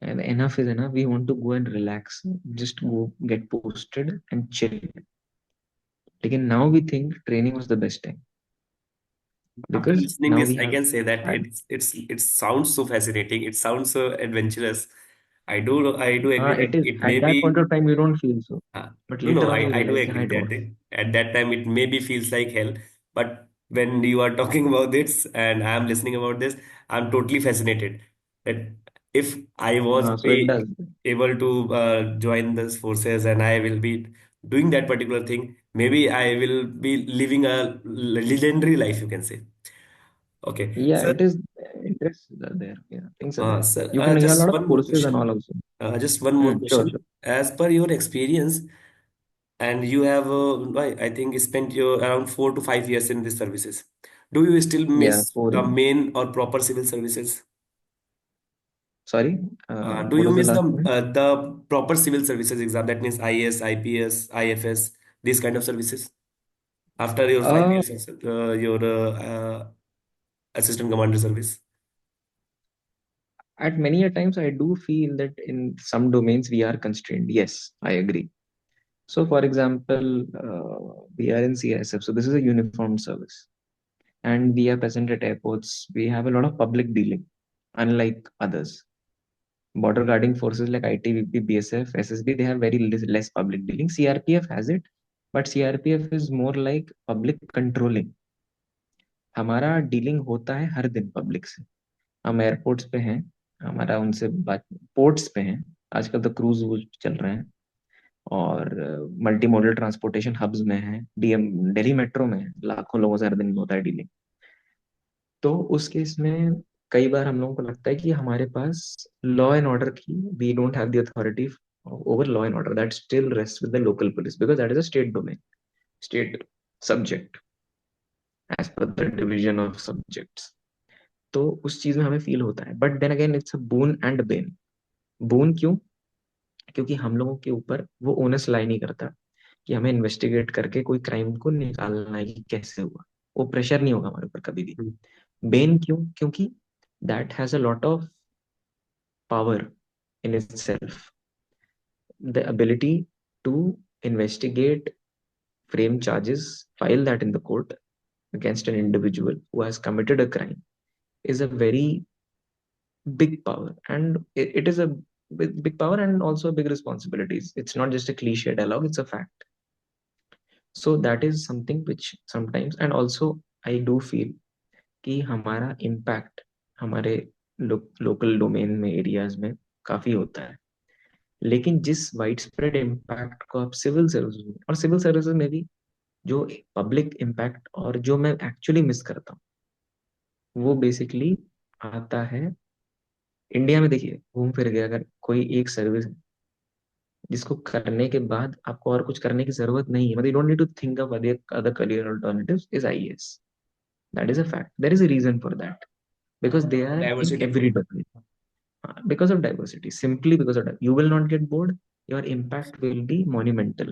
And enough is enough. We want to go and relax, just go get posted and chill. Again, now we think training was the best time After because listening now this, we I have can say that had. it sounds so fascinating. It sounds so adventurous. I do agree that It is it may at that point be. of time you don't feel so, but No, no, later on you I do realize कि हाँ, agree it that was. at that time it maybe feels like hell. But when you are talking about this and I'm listening about this, I'm totally fascinated that if I was So it does. able to join these forces and I will be doing that particular thing, maybe I will be living a legendary life, you can say. Okay. Yeah, So, it is. Interests are there. Yeah, things are there. sir, You can hear a just lot of one more courses and question. all also. Just one more Sure, sure. question. As per your experience, and you have, I think, spent your around 4 to 5 years in these services. Do you still Yeah, miss four the years. main or proper civil services? Sorry, Do what you was the miss last point? the proper civil services exam? That means IAS, IPS, IFS, these kind of services after your five Uh, years of your assistant commander service. at many a times, I do feel that in some domains we are constrained. Yes, I agree. So, for example, we are in CSF, so this is a uniformed service, and we are present at airports. We have a lot of public dealing, unlike others. Border guarding forces like ITBP, BSF, SSB, they have very less public dealing. CRPF has it, but CRPF is more like public controlling. हमारा डीलिंग होता है हर दिन पब्लिक से. हम एयरपोर्ट्स पे हैं, हमारा उनसे बात, पोर्ट्स पे हैं. आजकल तो क्रूज वूज चल रहे हैं. और मल्टी मॉडल ट्रांसपोर्टेशन हब्स में है, डीएम दिल्ली मेट्रो में है, लाखों लोगों से हर दिन होता है डीलिंग। तो उस केस में कई बार हम लोगों को लगता है कि हमारे पास लॉ एंड ऑर्डर की, we don't have the authority over law and order, that still rest with the local police because that is a state domain, state subject as per the division of subjects. तो उस चीज में हमें फील होता है, but then again it's a boon and bane. Boon क्यों? क्योंकि हम लोगों के ऊपर वो ओनस लाई नहीं करता कि हमें इन्वेस्टिगेट करके कोई क्राइम को निकालना है कि कैसे हुआ। वो प्रेशर नहीं होगा हमारे ऊपर कभी भी। हम्म। बेन क्यों? क्योंकि that has a lot of power in itself, the ability to investigate, frame charges, file that in the court against an individual who has committed a crime is a very big power, and it is a big power and also big responsibilities. It's not just a cliche dialogue, it's a fact. So that is something which sometimes, and also I do feel कि हमारा इम्पैक्ट हमारे लोकल डोमेन में, एरियाज में काफी होता है। लेकिन जिस वाइड स्प्रेड इम्पैक्ट को आप सिविल सर्विसेज में, और सिविल सर्विसेज में भी जो पब्लिक इम्पैक्ट और जो मैं एक्चुअली मिस करता हूँ वो बेसिकली आता है इंडिया में। देखिए घूम फिर के अगर कोई एक सर्विस है जिसको करने के बाद आपको और कुछ करने की जरूरत नहीं है, मतलब you don't need to think of other career alternatives, is IAS. That is a fact, there is a reason for that, because they are in diversity every full. Domain, because of diversity, simply because of you will not get bored, your impact will be monumental.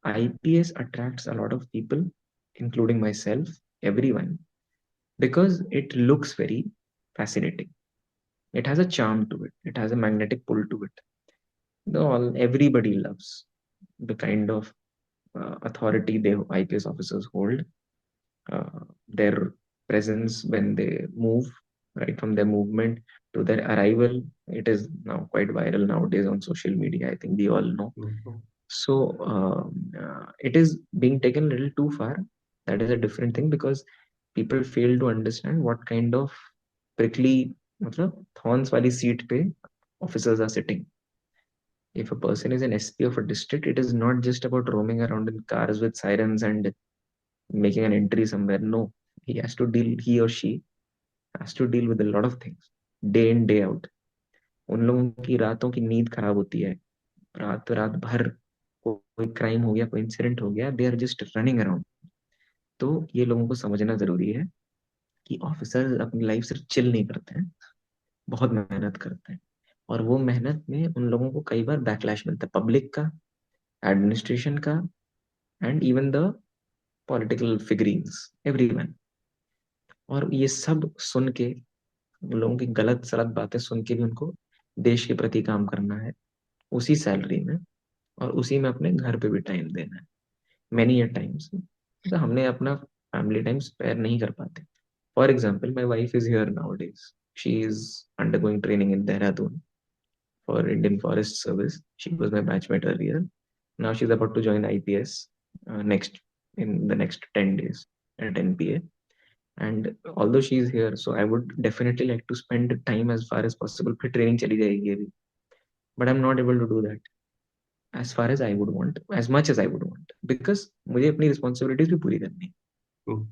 IPS attracts a lot of people, including myself, everyone, because it looks very fascinating. It has a charm to it. It has a magnetic pull to it. Everybody loves the kind of authority they IPS officers hold. Their presence when they move, right from their movement to their arrival, it is now quite viral nowadays on social media. I think we all know. Hmm. So it is being taken a little too far. That is a different thing because people fail to understand what kind of prickly, मतलब thorns वाली seat पे officers are sitting. If a person is an SP of a district, it is not just about roaming around in cars with sirens and making an entry somewhere. No, he or she has to deal with a lot of things, day in, day out. उन लोगों की रातों की नींद खराब होती है, रात रात भर कोई क्राइम हो गया, कोई इंसिडेंट हो गया, they are just running around. तो ये लोगों को समझना जरूरी है कि ऑफिसर अपनी लाइफ सिर्फ चिल नहीं करते हैं, बहुत मेहनत करते हैं। और वो मेहनत में उन लोगों को कई बार बैकलैश मिलता है, पब्लिक का, एडमिनिस्ट्रेशन का, and even the political figurings, everyone. और ये सब सुन के, उन लोगों की गलत सलत बातें सुन के भी उनको देश के प्रति काम करना है, उसी सैलरी में, और उसी में अपने घर पे भी टाइम देना है। मेनी टाइम्स तो हमने अपना फैमिली टाइम स्पेयर नहीं कर पाते। For example, my wife is here now days, she is undergoing training in Dehradun for Indian forest service, she was my batchmate earlier, now she's about to join IPS next in the next 10 days at NPA. And although she is here, so I would definitely like to spend time as far as possible, फिर training चली जाएगी अभी, but I'm not able to do that as far as I would want, as much as I would want, because मुझे अपनी responsibilities भी पूरी करनी है। हम्म।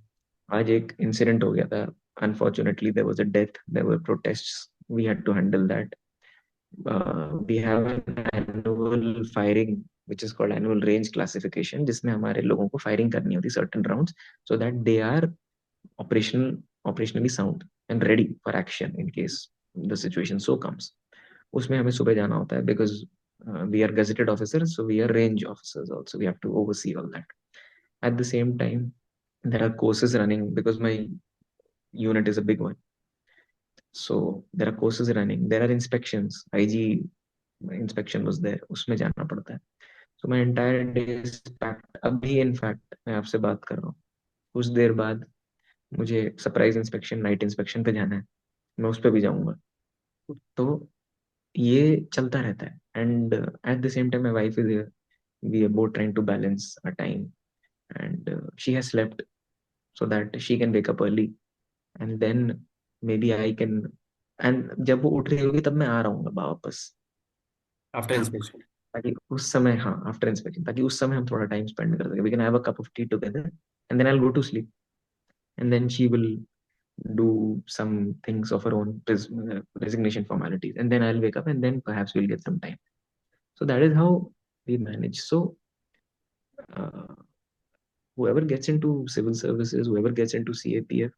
आज एक इंसिडेंट हो गया था, unfortunately there was a death, there were protests, we had to handle that. We have an annual firing which is called annual range classification, जिसमें हमारे लोगों को फायरिंग करनी होती है certain rounds so that they are operationally sound and ready for action in case the situation so comes. उसमें हमें सुबह जाना होता है because we are gazetted officers, so we are range officers also, we have to oversee all that. At the same time, there are courses running because my unit is a big one, so there are courses running, there are inspections, IG inspection was there, उसमें जाना पड़ता है। So my entire day is packed. अभी इनफैक्ट मैं आपसे बात कर रहा हूँ, कुछ देर बाद मुझे सरप्राइज इंस्पेक्शन, नाइट इंस्पेक्शन पे जाना है, मैं उस पर भी जाऊंगा। तो ये चलता रहता है, and at the same time my wife is here, we are both trying to balance a time, and she has slept so that she can wake up early, and then maybe I can, and जब वो उठ रही होगी तब मैं आ रहा हूँ वापस। After inspection. ताकि उस समय, हाँ, आफ्टर इंस्पेक्शन, ताकि उस समय हम थोड़ा टाइम स्पेंड कर सके, we can have a cup of tea together, and then I will go to sleep, and then she will do some things of her own resignation formalities, and then I'll wake up, and then perhaps we'll get some time. So that is how we manage. So uh, whoever gets into civil services, whoever gets into CAPF,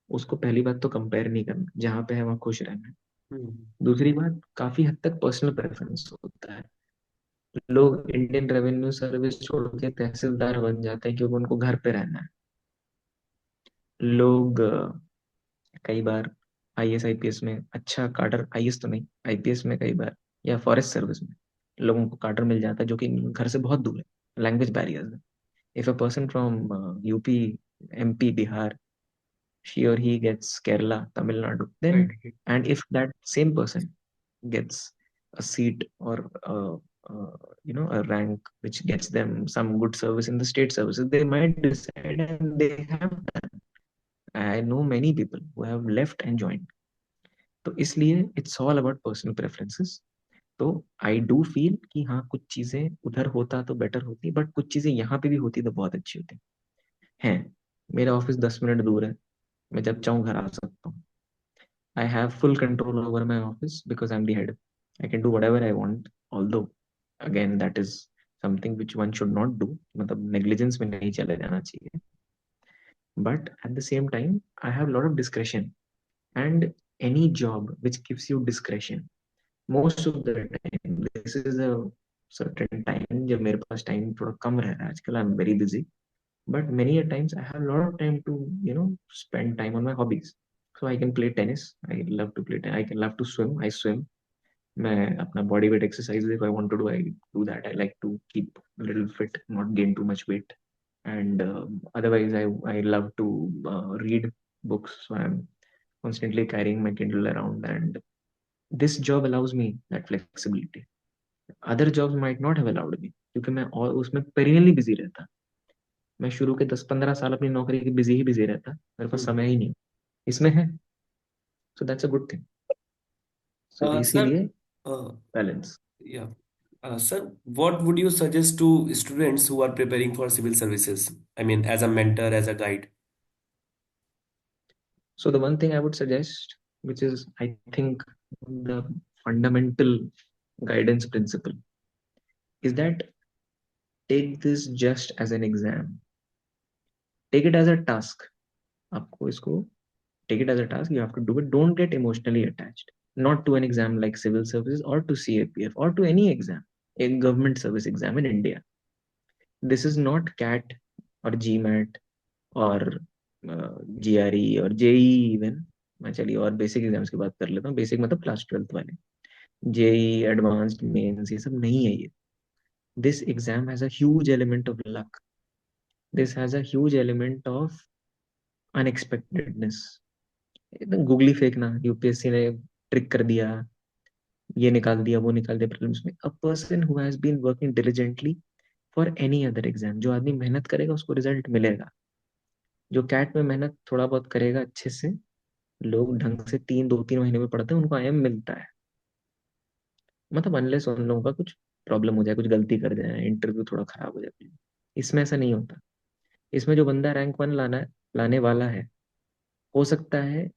उसको पहली बात तो कंपेयर नहीं करना, जहाँ पे है वहाँ खुश रहना है। हम्म। दूसरी बात, काफी हद तक पर्सनल प्रेफरेंस होता है। लोग इंडियन रेवेन्यू सर्विस छोड़ के तहसीलदार बन जाते हैं क्योंकि उनको घर पे रहना है। लोग कई बार आईएएस आईपीएस में अच्छा काडर, आईएएस तो नहीं, आईपीएस में कई बार, या फॉरेस्ट सर्विस में लोगों को काडर मिल जाता है जो कि घर से बहुत दूर है, लैंग्वेज बैरियर्स है। If a person from UP, MP, Bihar, she or he gets Kerala, Tamil Nadu, then, right. and if that same person gets a seat or a rank which gets them some good service in the state services, they might decide, and they have done. I know many people who have left and joined. तो इसलिए it's all about personal preferences. तो आई डू फील कि हाँ, कुछ चीजें उधर होता तो बेटर होती, बट कुछ चीजें यहाँ पे भी होती तो बहुत अच्छी होती हैं। मेरा ऑफिस 10 मिनट दूर है, मैं जब चाहूँ घर आ सकता हूँ। I have full control over my office because I'm the head. I can do whatever I want. Although, again, that is something which one should not do. मतलब negligence में नहीं चले जाना चाहिए. But at the same time, I have a lot of discretion. And any job which gives you discretion, most of the time, this is a certain time जब मेरे पास time थोड़ा कम रह रहा है आजकल, I'm very busy. But many a times I have a lot of time to, spend time on my hobbies. So I can play tennis. I love to play tennis. I can love to swim. I swim. मैं अपना body weight exercise if I want to do, I do that. I like to keep a little fit, not gain too much weight. And otherwise, I love to read books. So I'm constantly carrying my Kindle around, and this job allows me that flexibility. Other jobs might not have allowed me क्योंकि मैं और उसमें perennially busy रहता। मैं शुरू के 10-15 साल अपनी नौकरी की बिजी ही बिजी रहता, मेरे पास समय ही नहीं। इसमें है, so that's a good thing. So sir, इसीलिए बैलेंस। या sir, what would you suggest to students who are preparing for civil services? I mean, as a mentor, as a guide. So the one thing I would suggest, which is I think the fundamental guidance principle, is that take this just as an exam, take it as a task। आपको इसको take it as a task, you have to do it, don't get emotionally attached, not to an exam like civil services or to CAPF or to any exam, a government service exam in India। This is not CAT or GMAT और GRE और JEE इवन। मैं चलिए और बेसिक एग्जाम्स की बात कर लेता हूँ। बेसिक मतलब क्लास 12th वाले, जेई, एडवांस्ड, मेंस, ये सब नहीं है ये। This exam has a huge element of luck, this has a huge element of unexpectedness. एकदम गूगली फेंकना, यूपीएससी ने ट्रिक कर दिया, ये निकाल दिया, वो निकाल दिया प्रीलिम्स में। A person who has been working diligently for any other exam, जो आदमी मेहनत करेगा उसको रिजल्ट मिलेगा। जो कैट में मेहनत थोड़ा बहुत करेगा अच्छे से, लोग ढंग से 2-3 महीने में पढ़ते हैं, उनको आईएम मिलता है। मतलब अनलेस उन लोगों का कुछ प्रॉब्लम हो जाए, कुछ गलती कर जाए, इंटरव्यू थोड़ा खराब हो जाए। इसमें ऐसा नहीं होता। इसमें जो बंदा रैंक 1 लाने वाला है, हो सकता है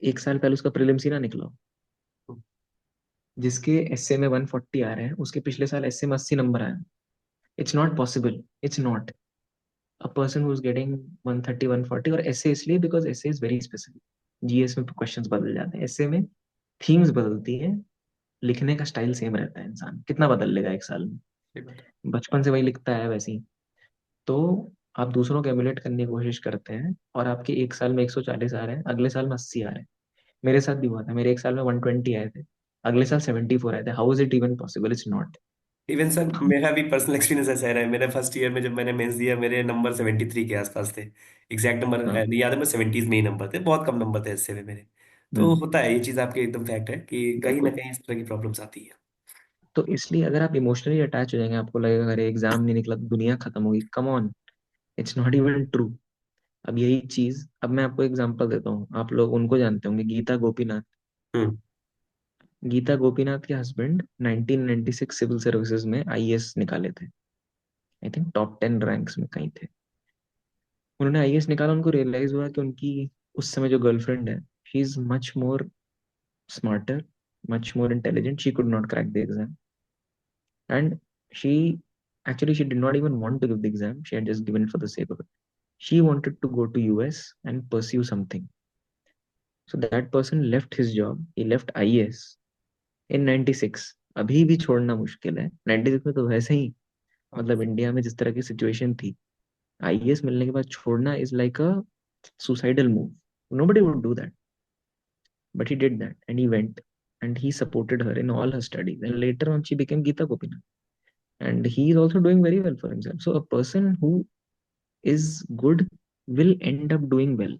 1 साल पहले उसका प्रीलिम्स ही ना निकला हो। जिसके एसए में 140 आ रहे हैं, उसके पिछले साल एसए में 80 नंबर आए। It's not possible, it's not. A person who is getting 130, 140, और एसए इसलिए because SA is very specific. GS में क्वेश्चंस बदल जाते हैं, एसए में थीम्स बदलती हैं, लिखने का स्टाइल सेम रहता है। इंसान कितना बदल लेगा 1 साल में? सही बात है। बचपन से वही लिखता है वैसे ही। तो आप दूसरों को एमुलेट करने की कोशिश करते हैं, और आपके 1 साल में 140 आ रहे हैं, अगले साल में 80 आ रहे हैं। मेरे साथ भी हुआ था, मेरे 1 साल में 120 आए थे, अगले साल 74 आए थे। How is it even possible? It's not. Even sir, मेरा भी पर्सनल एक्सपीरियंस ऐसा रहा है। मेरे फर्स्ट ईयर में जब मैंने मेंस दिया, मेरे नंबर 73 के आसपास थे। एग्जैक्ट नंबर हाँ। नहीं याद है, मैं 70s में ही नंबर थे, बहुत कम नंबर थे इससे में मेरे। तो हम्म। होता है, ये चीज़ आपके एकदम फैक्ट है कि कहीं ना बिल्कुल। कहीं इस तरह की प्रॉब्लम्स आती है। तो इसलिए अगर आप इमोशनली अटैच हो जाएंगे, आपको लगेगा अरे एग्जाम नहीं निकला तो दुनिया खत्म होगी, come on, it's not even true. अब यही चीज, अब मैं आपको एग्जांपल देता हूँ, आप लोग उनको जानते होंगे, गीता गोपीनाथ। हम्म। गीता गोपीनाथ के हस्बैंड 1996 सिविल सर्विसेज में आईएएस निकाले थे। आई थिंक टॉप 10 रैंक्स में कहीं थे। उन्होंने आईएएस निकाला, उनको रियलाइज हुआ कि उनकी उस समय जो गर्लफ्रेंड है, she is much more smarter, much more intelligent, she could not crack the exam. And she she did not even want to give the exam. She had just given it for the sake of it. She wanted to go to US and pursue something. So that person left his job. He left IAS in 96. अभी भी छोड़ना मुश्किल है 96 में, तो वैसे ही हाँ। मतलब इंडिया में जिस तरह की सिचुएशन थी, आईएएस मिलने के बाद छोड़ना is like a suicidal move. Nobody would do that, but he did that and he went and he supported her in all her studies. And later on, she became Geeta Gopinath, and he is also doing very well for himself. So a person who is good will end up doing well.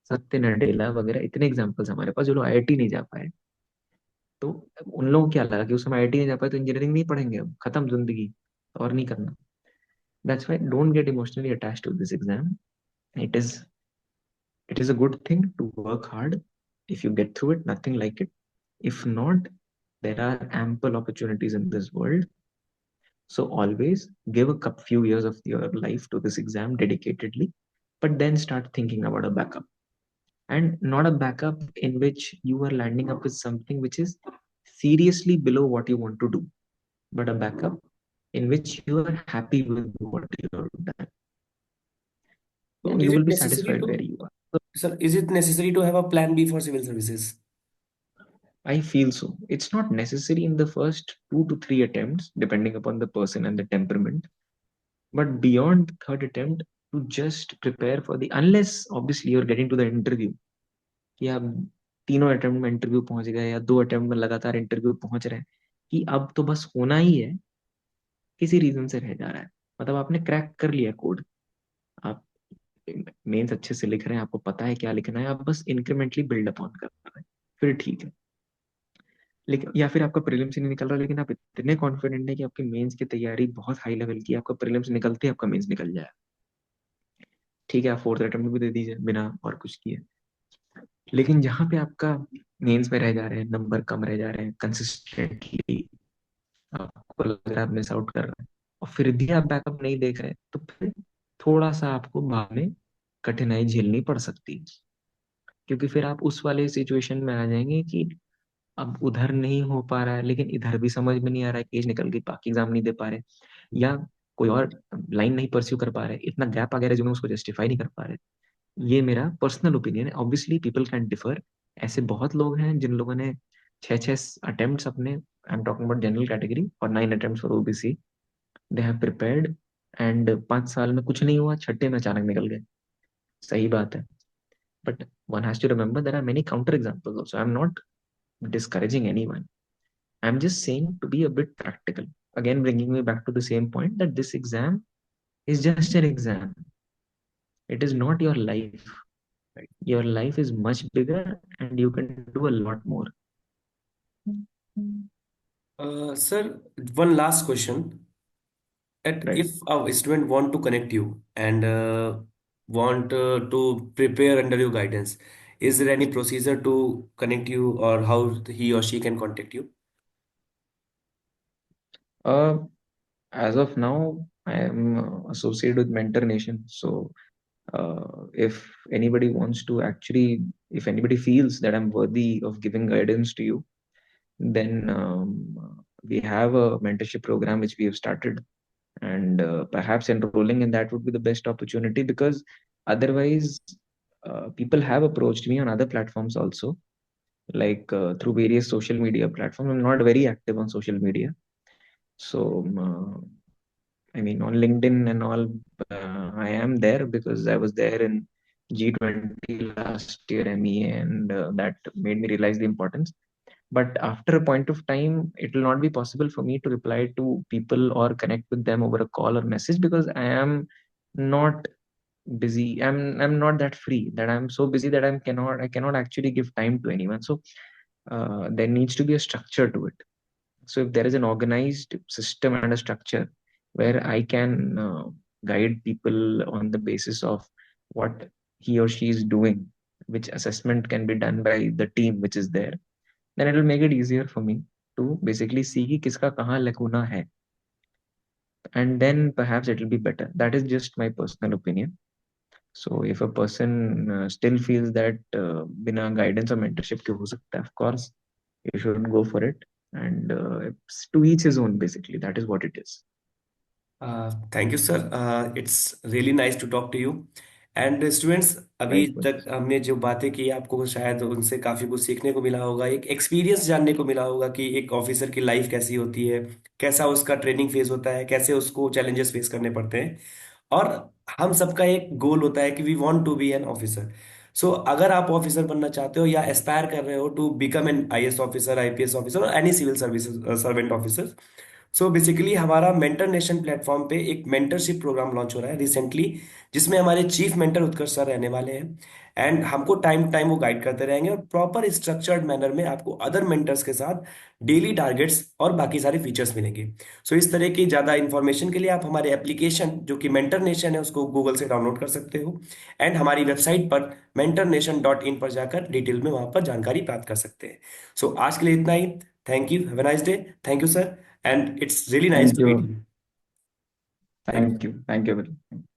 सत्य नडेला वगैरह इतने एग्जांपल्स हमारे पास जो लोग आईआईटी नहीं जा पाए, तो उन लोगों को क्या लगा कि उस समय आईआईटी नहीं जा पाए तो इंजीनियरिंग नहीं पढ़ेंगे, अब खत्म जिंदगी और नहीं करना। That's why don't get emotionally attached to this exam. It is it is a good thing to work hard. If you get through it, nothing like it. If not, there are ample opportunities in this world. So always give a few years of your life to this exam dedicatedly, but then start thinking about a backup. And not a backup in which you are landing up with something which is seriously below what you want to do, but a backup in which you are happy with what you have done. तो And you is will it be necessary satisfied to, where you are. Sir is it necessary to have a plan B for civil services? I feel so. It's not necessary in the first 2 to 3 attempts, depending upon the person and the temperament. But beyond the third attempt, to just prepare for the, unless obviously you're getting to the interview, कि आप तीनों अटेम्प्ट में इंटरव्यू पहुंच गए या 2 अटेम्प्ट में लगातार इंटरव्यू पहुंच रहे हैं, कि अब तो बस होना ही है, किसी रीजन से रह जा रहा है, मतलब आपने क्रैक कर लिया कोड, आप मेंस अच्छे से लिख रहे हैं, आपको पता है क्या लिखना है, आप बस इंक्रीमेंटली बिल्ड अपॉन कर रहे हैं, फिर ठीक है। लेकिन या फिर आपका प्रीलिम्स ही नहीं निकल रहा, लेकिन आप इतने कॉन्फिडेंट है कि आपकी मेंस की तैयारी बहुत हाई लेवल की, आपका प्रीलिम्स निकलते ही आपका मेंस निकल जाए, ठीक है, आप फोर्थ अटेम्प्ट भी दे दीजिए बिना और कुछ किए। लेकिन जहाँ पे आपका मेंस में रह जा रहे हैं, नंबर कम रह जा रहे हैं कंसिस्टेंटली, आपको लग रहा है आप मिस आउट कर रहे हैं, और फिर भी आप बैकअप नहीं देख रहे, तो फिर थोड़ा सा आपको बाद में कठिनाई झेलनी पड़ सकती है। क्योंकि फिर आप उस वाले सिचुएशन में आ जाएंगे कि अब उधर नहीं हो पा रहा है, लेकिन इधर भी समझ में नहीं आ रहा है, केस निकल गई, बाकी एग्जाम नहीं दे पा रहे, या कोई और लाइन नहीं परस्यू कर पा रहे, इतना गैप आ गया जो मैं उसको जस्टिफाई नहीं कर पा रहे। ये मेरा पर्सनल ओपिनियन है, ऑब्वियसली पीपल कैन डिफर। ऐसे बहुत लोग हैं जिन लोगों ने 6-6 अटेम्प्ट्स अपने, I am talking about general category, और 9 attempts for OBC, they have prepared, and 5 साल में कुछ नहीं हुआ, छठे में अचानक निकल गए। सही बात है, but one has to remember there are many counter examples also. I'm not discouraging anyone. I'm just saying to be a bit practical. Again, bringing me back to the same point that this exam is just an exam. It is not your life. Your life is much bigger and you can do a lot more. Sir, one last question, that Right. if a student want to connect you and want to prepare under your guidance, is there any procedure to connect you or how he or she can contact you? Uh, as of now, I am associated with Mentor Nation. So, if anybody wants to actually, if anybody feels that I'm worthy of giving guidance to you, then we have a mentorship program which we have started, and perhaps enrolling in that would be the best opportunity, because otherwise, people have approached me on other platforms also, like through various social media platforms. I'm not very active on social media, so I mean, on LinkedIn and all, I am there because I was there in G20 last year, MEA, and that made me realize the importance. But after a point of time, it will not be possible for me to reply to people or connect with them over a call or message, because I am not busy. I'm not that free. That I'm so busy that I cannot actually give time to anyone. So there needs to be a structure to it. So if there is an organized system and a structure where I can guide people on the basis of what he or she is doing, which assessment can be done by the team which is there, then it will make it easier for me to basically see कि किसका कहाँ lacuna है, and then perhaps it will be better. That is just my personal opinion. So if a person still feels that बिना guidance or mentorship के हो सकता है, of course you should go for it. And it's to each his own, basically. That is what it is. Thank you sir, it's really nice to talk to you. And students, अभी तक Likewise. हमने जो बातें की आपको शायद उनसे काफ़ी कुछ सीखने को मिला होगा, एक एक्सपीरियंस जानने को मिला होगा कि एक ऑफिसर की लाइफ कैसी होती है, कैसा उसका ट्रेनिंग फेज होता है, कैसे उसको चैलेंजेस फेस करने पड़ते हैं। और हम सबका एक गोल होता है कि we want to be an officer. So अगर आप ऑफिसर बनना चाहते हो या एस्पायर कर रहे हो to become an IAS officer, IPS officer और any civil service servant officer, so basically हमारा मेंटर नेशन प्लेटफॉर्म पे एक मेंटरशिप प्रोग्राम लॉन्च हो रहा है रिसेंटली, जिसमें हमारे चीफ मेंटर उत्कर्ष सर रहने वाले हैं। एंड हमको टाइम टाइम वो गाइड करते रहेंगे और प्रॉपर स्ट्रक्चर्ड मैनर में आपको अदर मेंटर्स के साथ डेली टारगेट्स और बाकी सारे फीचर्स मिलेंगे। सो इस तरह की ज़्यादा इन्फॉर्मेशन के लिए आप हमारे एप्लीकेशन जो कि मेंटर नेशन है उसको गूगल से डाउनलोड कर सकते हो, एंड हमारी वेबसाइट पर mentornation.in पर जाकर डिटेल में वहां पर जानकारी प्राप्त कर सकते हैं। सो आज के लिए इतना ही। Thank you, have a nice day. Thank you sir, and it's really nice Thank to meet you. you. Thank you. Thank you. Thank you.